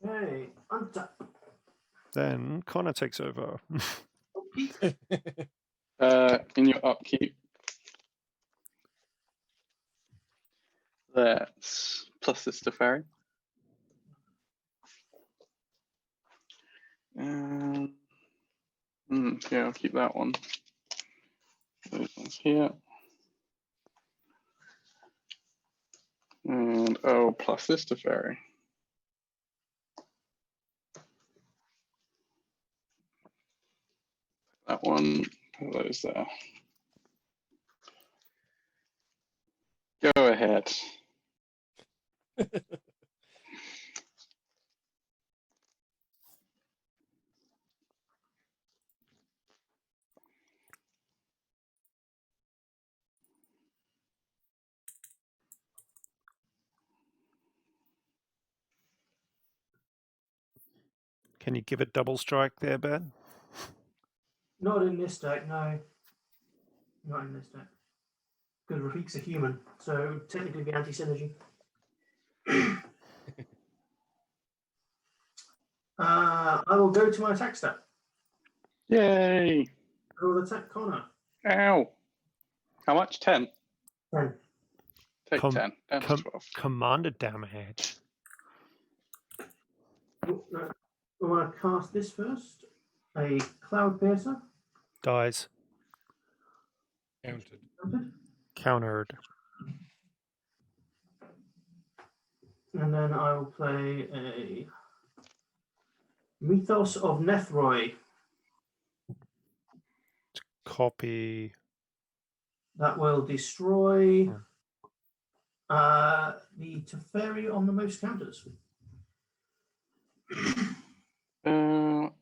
Hey, untap. Then Connor takes over. In your upkeep, let's plus this to Ferry. Yeah, I'll keep that one. Those ones here. And oh, plus this to Ferry. That one, put those there. Go ahead. Can you give it double strike there, Ben? Not in this deck, no. Not in this deck. Because Rafiq's a human, so technically be anti-synergy. I will go to my attack step. Yay! I will attack Connor. Ow! How much? 10? 10. Take 10. Down to 12. Commander damage. Oh, no. I want to cast this first. A Cloud Piercer. Dies. Counted. Countered. And then I will play a Mythos of Nethroi. Copy. That will destroy the Teferi on the most counters.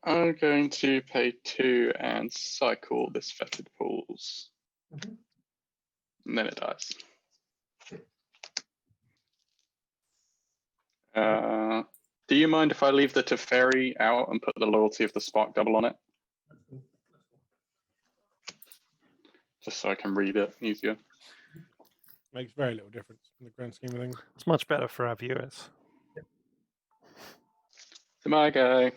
I'm going to pay 2 and cycle this Fetid Pools. Mhm. And then it dies. Do you mind if I leave the Teferi out and put the Loyalty of the Spark Double on it? Just so I can read it easier. Makes very little difference in the grand scheme of things. It's much better for our viewers. To my guy.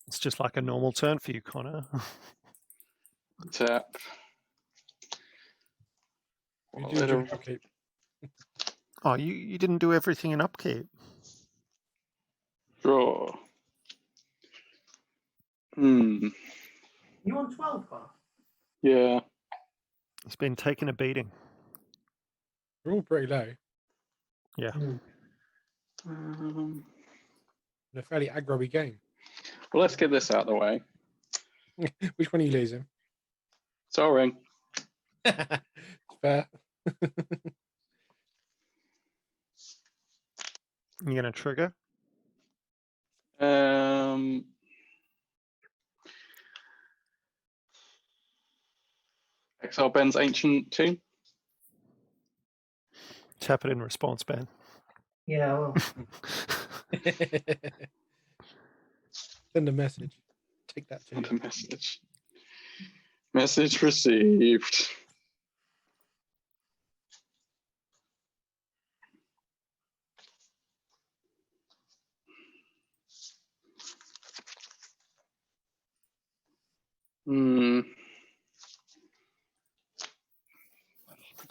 It's just like a normal turn for you, Connor. Tap. You Well, do it'll- your upkeep. Oh, you didn't do everything in upkeep. Draw. You on 12, Connor? Yeah. It's been taking a beating. We're all pretty low. Yeah. Um, In a fairly aggro-y game. well, let's get this out of the way. Which one are you losing? Soul Ring. Fair. You're going to trigger. Exile Ben's Ancient Tomb. Tap it in response, Ben. Yeah, well, Send a message. Take that to Send you. a message. Message received.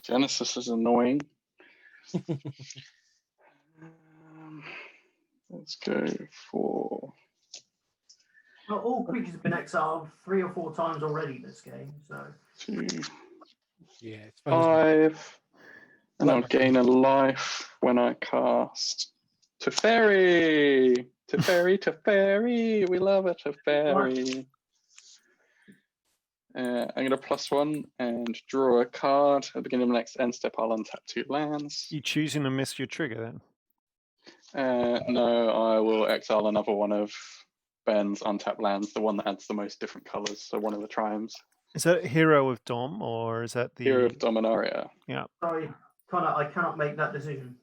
Genesis is annoying. Let's go for well, all creatures have been exiled 3 or 4 times already this game, so 2, Yeah, it's fun. Isn't it? 5, and I'll gain a life when I cast Teferi. Teferi, Teferi. We love it, Teferi. I'm going to +1 and draw a card. At the beginning of the next end step, I'll untap 2 lands. You choosing to miss your trigger then? No, I will exile another one of Ben's untapped lands, the one that adds the most different colors, so one of the triumphs. Is that Hero of Dom, or is that the... Hero of Dominaria. Yeah. sorry, Connor, I cannot make that decision.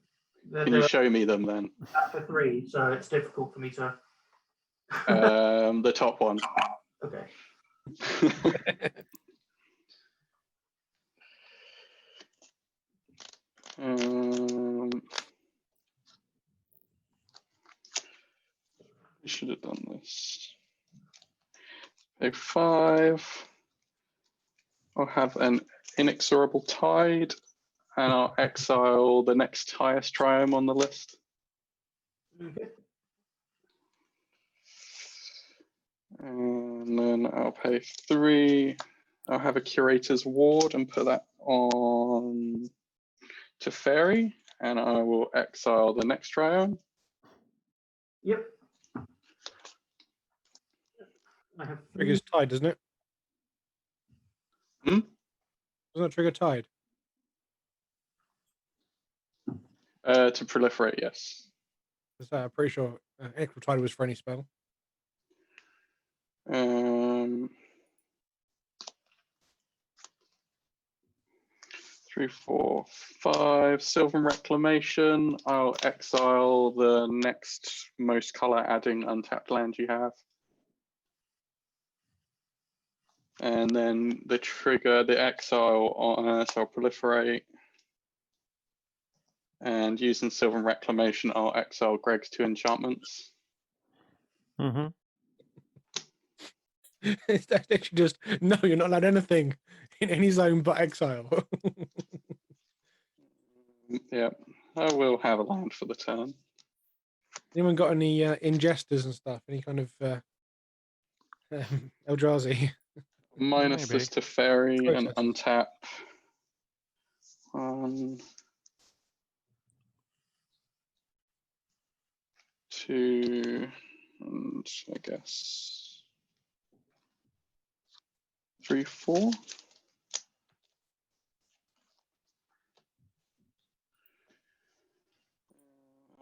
Can you show me them then? For 3, so it's difficult for me to. The top one. Okay. We should have done this. Pay 5. I'll have an Inexorable Tide, and I'll exile the next highest triumph on the list. Okay. And then I'll pay 3. I'll have a Curator's Ward and put that on Teferi, and I will exile the next triumph. Yep. I have 3. Trigger's tied, doesn't it? Hmm? Doesn't it trigger tied? To proliferate, yes. I'm pretty sure Equal Tide was for any spell. 3, 4, 5. Sylvan Reclamation. I'll exile the next most color adding untapped land you have. And then the trigger, the exile, so I'll proliferate. And using Sylvan Reclamation, I'll exile Greg's 2 enchantments. Mm-hmm. It's actually just, no, you're not allowed anything in any zone but exile. Yeah, I will have a land for the turn. Anyone got any ingesters and stuff? Any kind of Eldrazi? Minus Maybe. this to Teferi and Processes. untap. 2, and I guess 3, 4.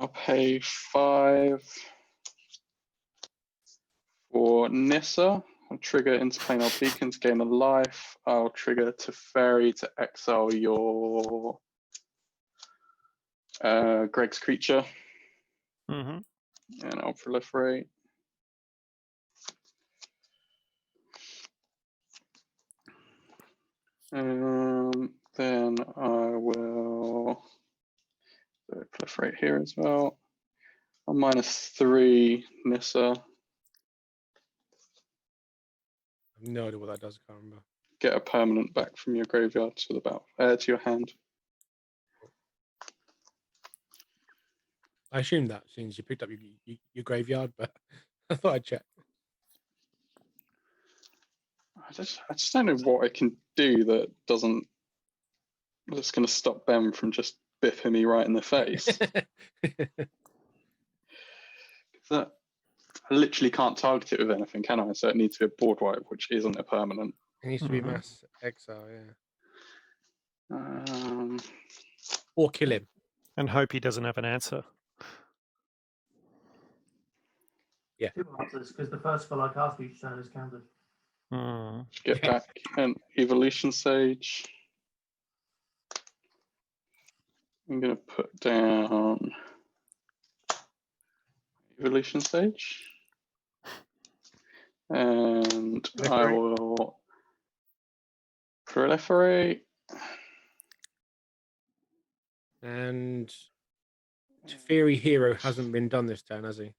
I'll pay 5 for Nissa. I'll trigger Interplanar Beacons, gain a life. I'll trigger Teferi to exile your Greg's creature. Mm-hmm. And I'll proliferate. Then I will proliferate here as well. I'm -3 Nissa. I have no idea what that does. I can't remember. Get a permanent back from your graveyard to to your hand. I assumed that as soon as you picked up your graveyard, but I thought I'd check. I just don't know what I can do that's going to stop them from just biffing me right in the face. I literally can't target it with anything, can I? So it needs to be a board wipe, which isn't a permanent. It needs to be mass exile, yeah. Or kill him. And hope he doesn't have an answer. Two answers, because the first spell I cast each turn is counted. Get back an evolution sage. I'm going to put down evolution sage. And I will proliferate. And Teferi Hero hasn't been done this turn, has he?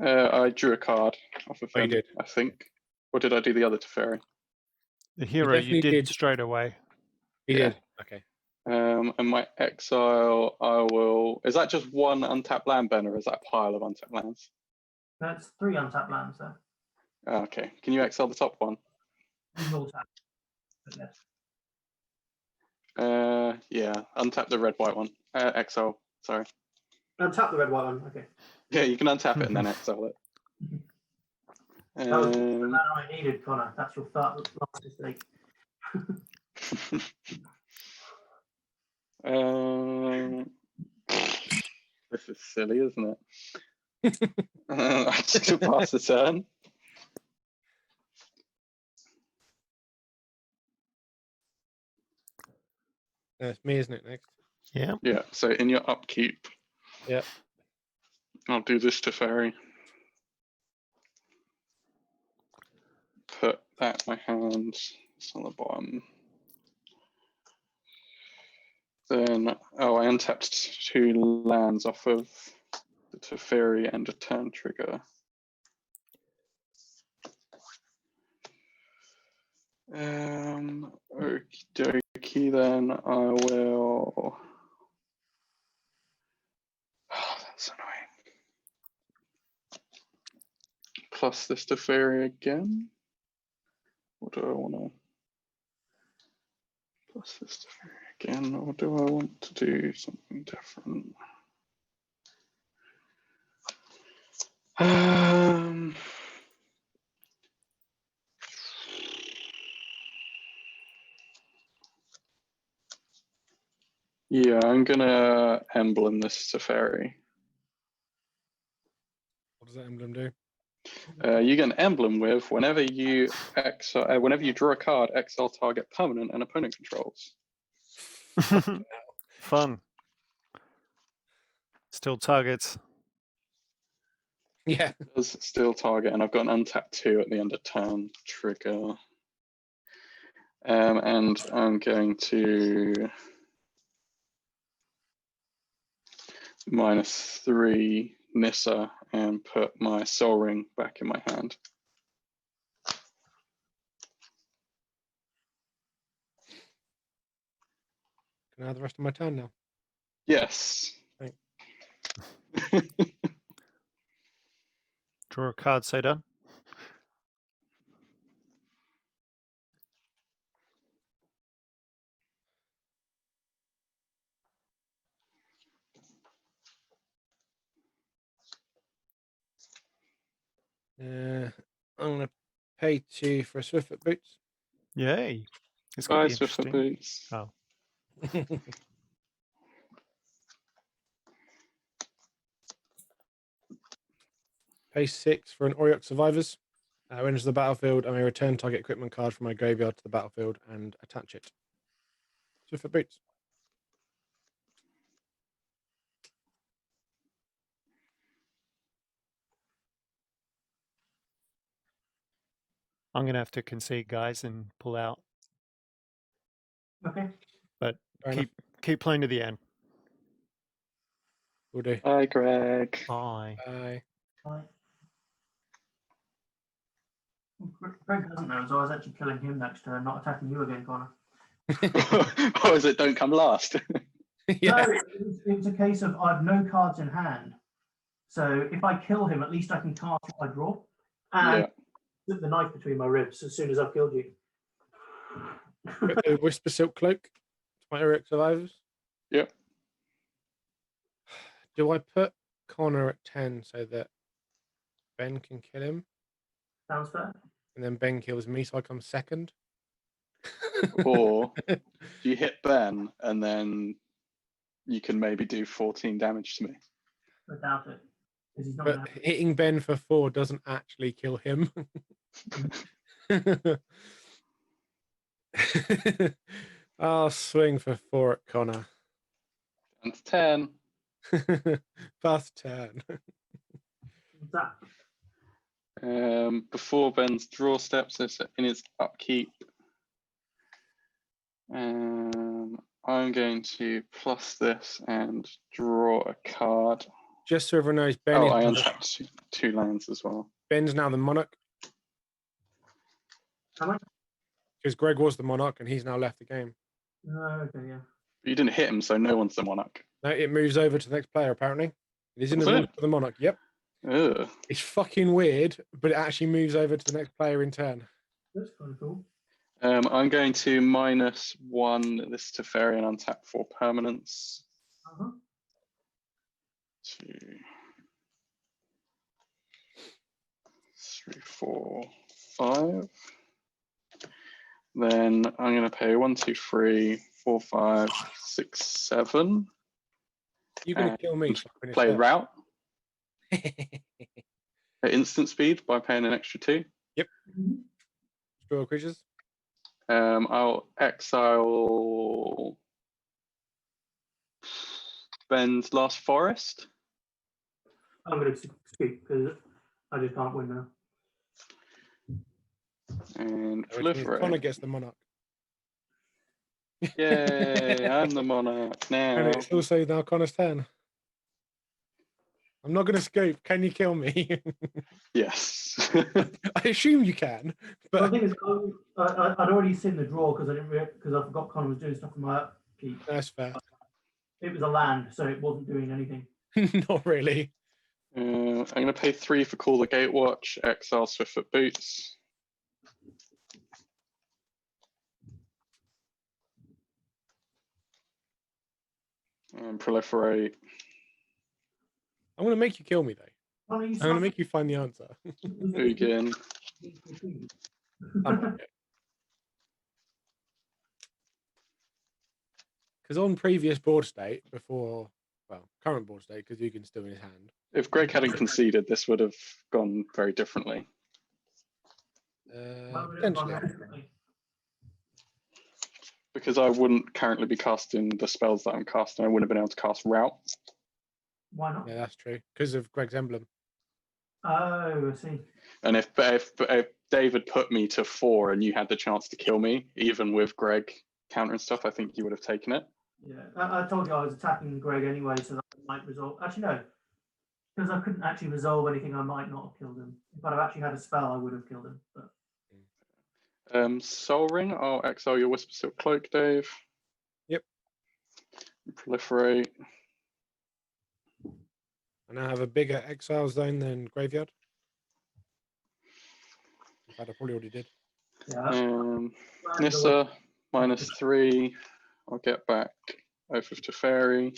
I drew a card off of Oh, you him, did? I think. Or did I do the other Teferi? The hero you definitely did did. straight away. He Yeah. did. Okay. And my exile, I will. Is that just one untapped land burner, or is that a pile of untapped lands? That's 3 untapped lands there. Okay. Can you exile the top one? You will tap. But yes. Yeah. Untap the red white one. Exile. Sorry. Untap the red white one. Okay. Yeah, you can untap it and then exile it. That was the mana I needed, Connor. That's your last mistake. This is silly, isn't it? I just pass the turn. It's me, isn't it, next? Yeah. Yeah, so in your upkeep, Yeah. I'll do this to Fairy. Put that in my hand. It's on the bottom. Then, I untapped 2 lands off of the Teferi and a turn trigger. Okie dokie, then I will. Oh, that's annoying. Plus this Teferi again. Or do I want to? Plus this Teferi again, or do I want to do something different? Yeah, I'm gonna emblem this Teferi. What does that emblem do? You get an emblem with whenever you draw a card, exile target permanent and opponent controls. Fun. Still targets. Yeah. It does still target, and I've got an untapped 2 at the end of turn trigger. And I'm going to -3 Nissa and put my Soul Ring back in my hand. Can I have the rest of my turn now? Yes. Thanks. Draw a card, say done. I'm going to pay 2 for a Swiftfoot Boots. Yay. This could Bye, be Swift interesting. Boots. Oh. Pay 6 for an Oriox Survivors. When enters the battlefield, I may return target equipment card from my graveyard to the battlefield and attach it. Swiftfoot Boots. I'm going to have to concede, guys, and pull out. Okay. But Fair keep playing to the end. Will do. Bye, Greg. Bye. Bye. Bye. Greg doesn't know, so I was actually killing him next turn, not attacking you again, Connor. Or is it don't come last? Yeah. No, it was a case of I have no cards in hand. So if I kill him, at least I can cast what I draw. And put the knife between my ribs as soon as I've killed you. Put the Whisper Silk Cloak to my Oriox Survivors. Yep. Do I put Connor at 10 so that Ben can kill him? Sounds fair. And then Ben kills me so I come second? Or you hit Ben and then you can maybe do 14 damage to me. I doubt it. Because he's not But gonna hitting Ben for 4 doesn't actually kill him. I'll swing for 4 at Connor. And 10. Plus 10. that. Before Ben's draw steps, so in its upkeep, I'm going to plus this and draw a card. Just so everyone knows, Ben I is untapped 2 lands as well. Ben's now the monarch. Am I? Because Greg was the monarch and he's now left the game. Okay, yeah. You didn't hit him, so no one's the monarch. No, it moves over to the next player, apparently. It is in the Does it? rules for the monarch. Yep. Ugh. It's fucking weird, but it actually moves over to the next player in turn. That's kind of cool. I'm going to -1 this Teferi and untap 4 permanents. 2, 3, 4, 5. Then I'm going to pay 1, 2, 3, 4, 5, 6, 7. You're going to kill me. And play route at instant speed by paying an extra 2. Yep. Draw creatures. I'll exile Ben's Last Forest. I'm going to skip because I just can't win now. And Which means Connor proliferate. gets the monarch. Yay, I'm the monarch now. And it's also now Connor's turn. I'm not going to scope. Can you kill me? Yes. I assume you can, But the but thing is, I'd already seen the draw because I forgot Connor was doing stuff in my upkeep. that's fair. It was a land, so it wasn't doing anything. Not really. I'm going to pay 3 for Call the Gatewatch, exile Swiftfoot Boots. And proliferate. I'm going to make you kill me, though. Connor, you I'm going to make you find the answer. Again. Because on previous board state, before, well, current board state, because Eugen's still in his hand. If Greg hadn't conceded, this would have gone very differently. Potentially. Because I wouldn't currently be casting the spells that I'm casting, I wouldn't have been able to cast Route. Why not? Yeah, that's true. Because of Greg's emblem. Oh, I see. And if David put me to 4 and you had the chance to kill me, even with Greg counter and stuff, I think you would have taken it. Yeah, I told you I was attacking Greg anyway, so that might resolve. Actually, no, because I couldn't actually resolve anything. I might not have killed him. If I'd have actually had a spell, I would have killed him. But Soul Ring, I'll exile your Whisper Silk Cloak, Dave. Yep. Proliferate. I now have a bigger exile zone than Graveyard. In fact, I probably already did. yeah, Nissa, -3. I'll get back Oath of Teferi.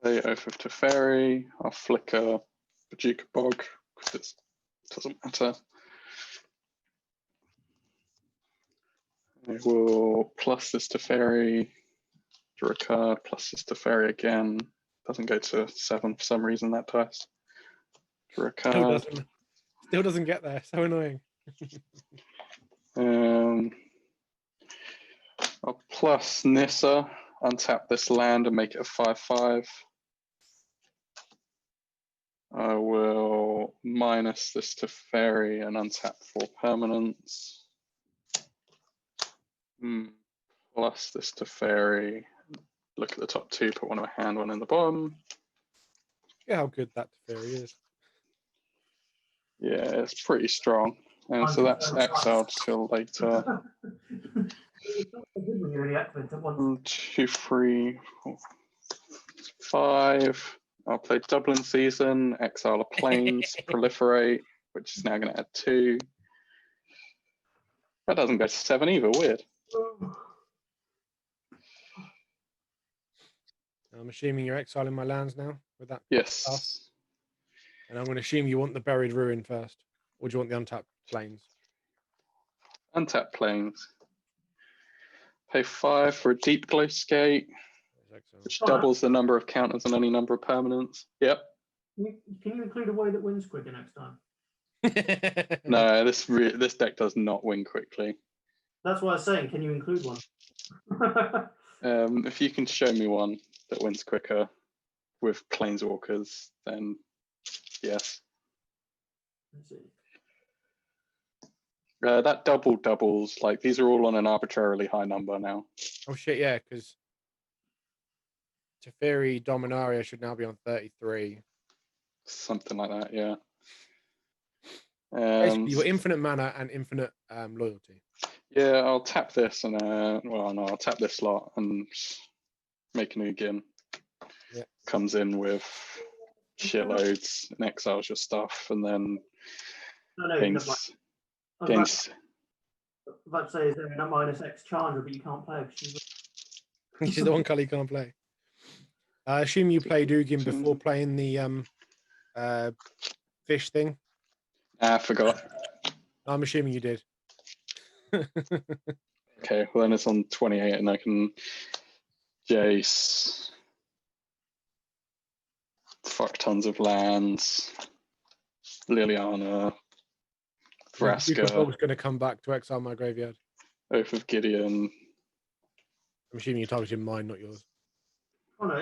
Play Oath of Teferi. I'll flicker Bajuka Bog because it doesn't matter. I will plus this Teferi, draw a card, plus this Teferi again. Doesn't go to 7 for some reason, that dice. Draw a card. Still doesn't get there. So annoying. I'll plus Nissa, untap this land and make it a 5/5. I will minus this Teferi and untap 4 permanents. Plus this Teferi. Look at the top 2, put one in my hand, one in the bottom. Yeah, how good that Teferi is. Yeah, it's pretty strong. And so that's exiled till later. 1, 2, 3, 4, 5. I'll play Dublin Season, exile a Plains, proliferate, which is now going to add 2. That doesn't go to 7 either, weird. I'm assuming you're exiling my lands now with that. Yes. Pass. And I'm going to assume you want the Buried Ruin first. Or do you want the untapped planes? Untap planes. Pay 5 for a deep glow skate, which doubles the number of counters on any number of permanents. Yep. Can you include a way that wins quicker next time? No, this deck does not win quickly. That's what I was saying. Can you include one? If you can show me one that wins quicker with planeswalkers, then yes. Let's see. That doubles. Like these are all on an arbitrarily high number now. Oh shit, yeah, because Teferi Dominaria should now be on 33. Something like that, yeah. Basically, you've got infinite mana and infinite loyalty. Yeah, I'll tap this and I'll tap this slot and make an Ugin. Yeah. Comes in with shitloads and exiles your stuff, and then gains. I was about to say, is there a -X Chandra, but you can't play because She's the one colour you can't play. I assume you played Ugin before playing the fish thing. I forgot. I'm assuming you did. Okay, well then it's on 28, and I can Jace. Fuck tons of lands. Liliana. Vraska. I was going to come back to exile my graveyard. Oath of Gideon. I'm assuming you're targeting mine, not yours. Oh no,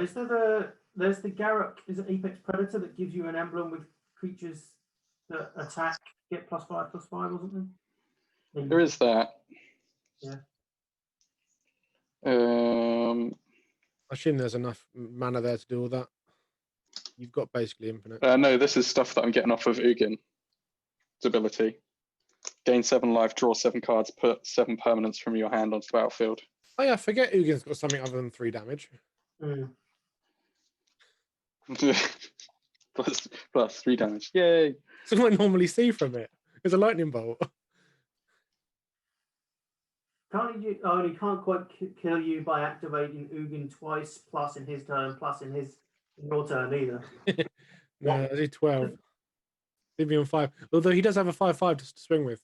there's the Garruk, is it Apex Predator that gives you an emblem with creatures that attack, get +5/+5 or something? There is that. Yeah. I assume there's enough mana there to do all that. You've got basically infinite. No, this is stuff that I'm getting off of Ugin's ability. Gain 7 life, draw 7 cards, put 7 permanents from your hand onto the battlefield. Oh yeah, forget Ugin's got something other than 3 damage. plus 3 damage. Yay! That's what I normally see from it. It's a lightning bolt. Can't you? Oh, he can't quite kill you by activating Ugin twice, plus in his turn, plus in your turn either. No, I do 12. Leave me on 5. Although he does have a 5/5 to swing with.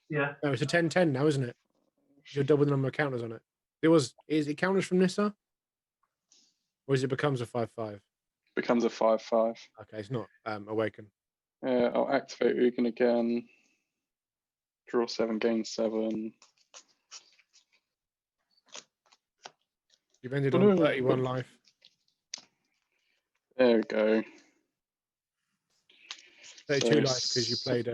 Yeah. No, it's a 10/10 now, isn't it? You'll double the number of counters on it. Is it counters from Nissa? Or is it becomes a 5/5? Becomes a 5/5. Okay, it's not Awaken. I'll activate Ugin again. Draw 7, gain 7. You've ended on 31 life. There we go. 32 life because you played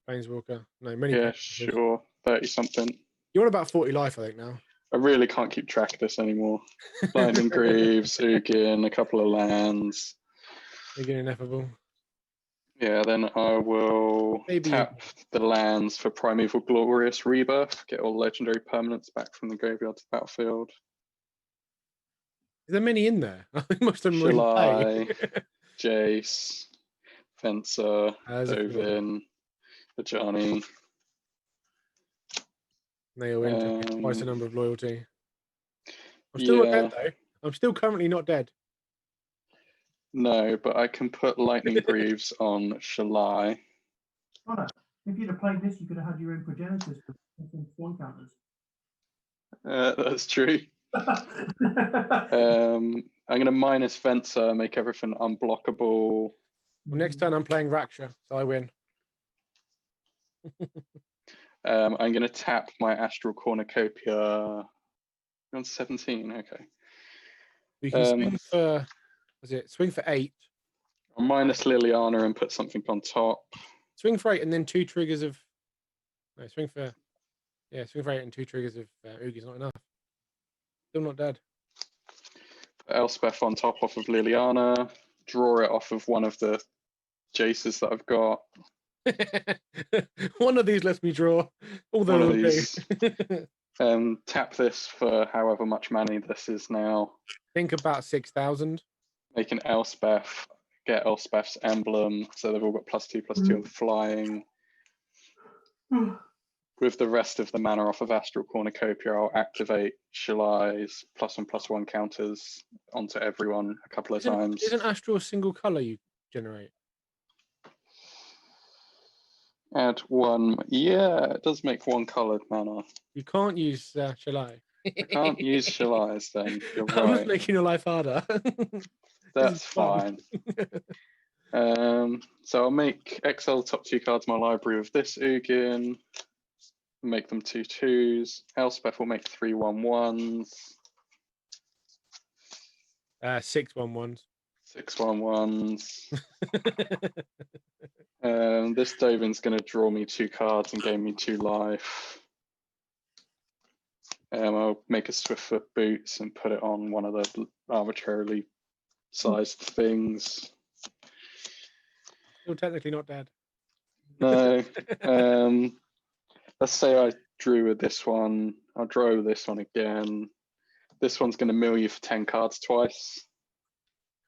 Planeswalker. No, many. Yeah, sure. 30 something. You're on about 40 life, I think, now. I really can't keep track of this anymore. Lightning Greaves, Ugin, a couple of lands. Ugin ineffable. Yeah, then I will tap the lands for Primeval Glorious Rebirth, get all legendary permanents back from the graveyard to the battlefield. Is there many in there? I think most of them July, Jace, Fencer, Ovin, Ajani. They all enter twice the number of loyalty. I'm still not dead, though. I'm still currently not dead. No, but I can put Lightning Greaves on Shalai. Oh, if you'd have played this, you could have had your own Progenitus for one counters. That's true. I'm going to minus Fencer, make everything unblockable. Well, next turn I'm playing Raksha, so I win. I'm going to tap my Astral Cornucopia. You're on 17, okay. You can swing for, swing for 8. I'll minus Liliana and put something on top. Swing for 8 and then 2 triggers of, no, swing for 8 and 2 triggers of Ugin, not enough. Still not dead. Put Elspeth on top off of Liliana, draw it off of one of the Jaces that I've got. One of these lets me draw. All one of these. Tap this for however much money this is now. Think about 6,000. Make an Elspeth, get Elspeth's emblem, so they've all got +2/+2 on flying. With the rest of the mana off of Astral Cornucopia, I'll activate Shalai's +1/+1 counters onto everyone a couple of times. Isn't Astral a single color you generate? Add 1. Yeah, it does make 1 coloured mana. You can't use shall I? I can't use shall I's then. You're I'm just right. making your life harder. That's fine. So I'll make exile top 2 cards of my library with this Ugin. Make them 2/2s. Elspeth will make 3 1/1s. 6 1/1s. 6 1/1s. This Dovin's going to draw me 2 cards and gain me 2 life. I'll make a Swiftfoot Boots and put it on one of the arbitrarily sized things. Still technically not dead. No. Let's say I drew with this one. I'll draw with this one again. This one's going to mill you for 10 cards twice.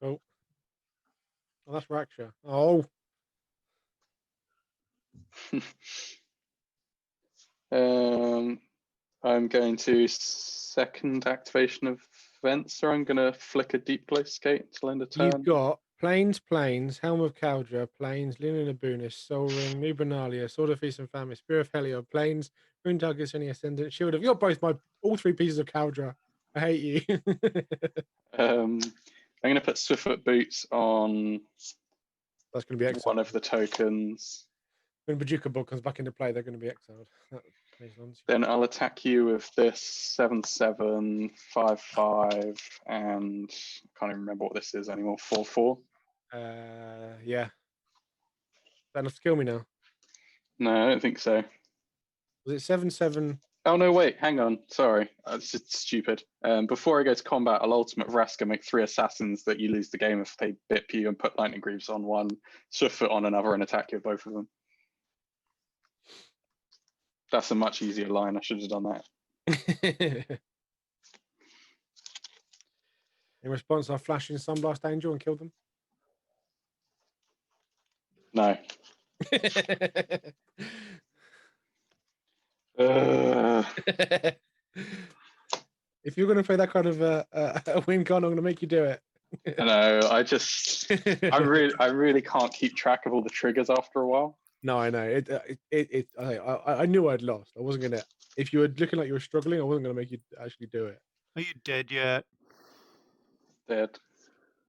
Cool. Oh, that's Raksha. Oh. I'm going to second activation of events, so I'm going to flick a Deep Glow Skate until end of turn. You've got Plains, Helm of Kaldra, Plains, Lina Labunis, Soul Ring, Nubenalia, Sword of Feast and Famine, Spear of Heliod, Plains, Rune Targus, any Ascendant, Shield of. You're both all 3 pieces of Kaldra. I hate you. I'm going to put Swiftfoot Boots on That's going to be exiled. one of the tokens. When Bajuka Ball comes back into play, they're going to be exiled. Then I'll attack you with this 7/7, 5/5, and I can't even remember what this is anymore. 4/4. Yeah. Is that enough to kill me now? No, I don't think so. Was it 7/7? Oh no, wait, hang on. Sorry, it's just stupid. Before I go to combat, I'll ultimate Vraska, make 3 assassins that you lose the game if they bip you, and put lightning greaves on one, Swiftfoot on another, and attack you with both of them. That's a much easier line. I should have done that. In response, I flash in Sunblast Angel and kill them. No. If you're going to play that kind of a win con, I'm going to make you do it. No, I really can't keep track of all the triggers after a while. No, I know. I knew I'd lost. I wasn't going to. If you were looking like you were struggling, I wasn't going to make you actually do it. Are you dead yet? Dead.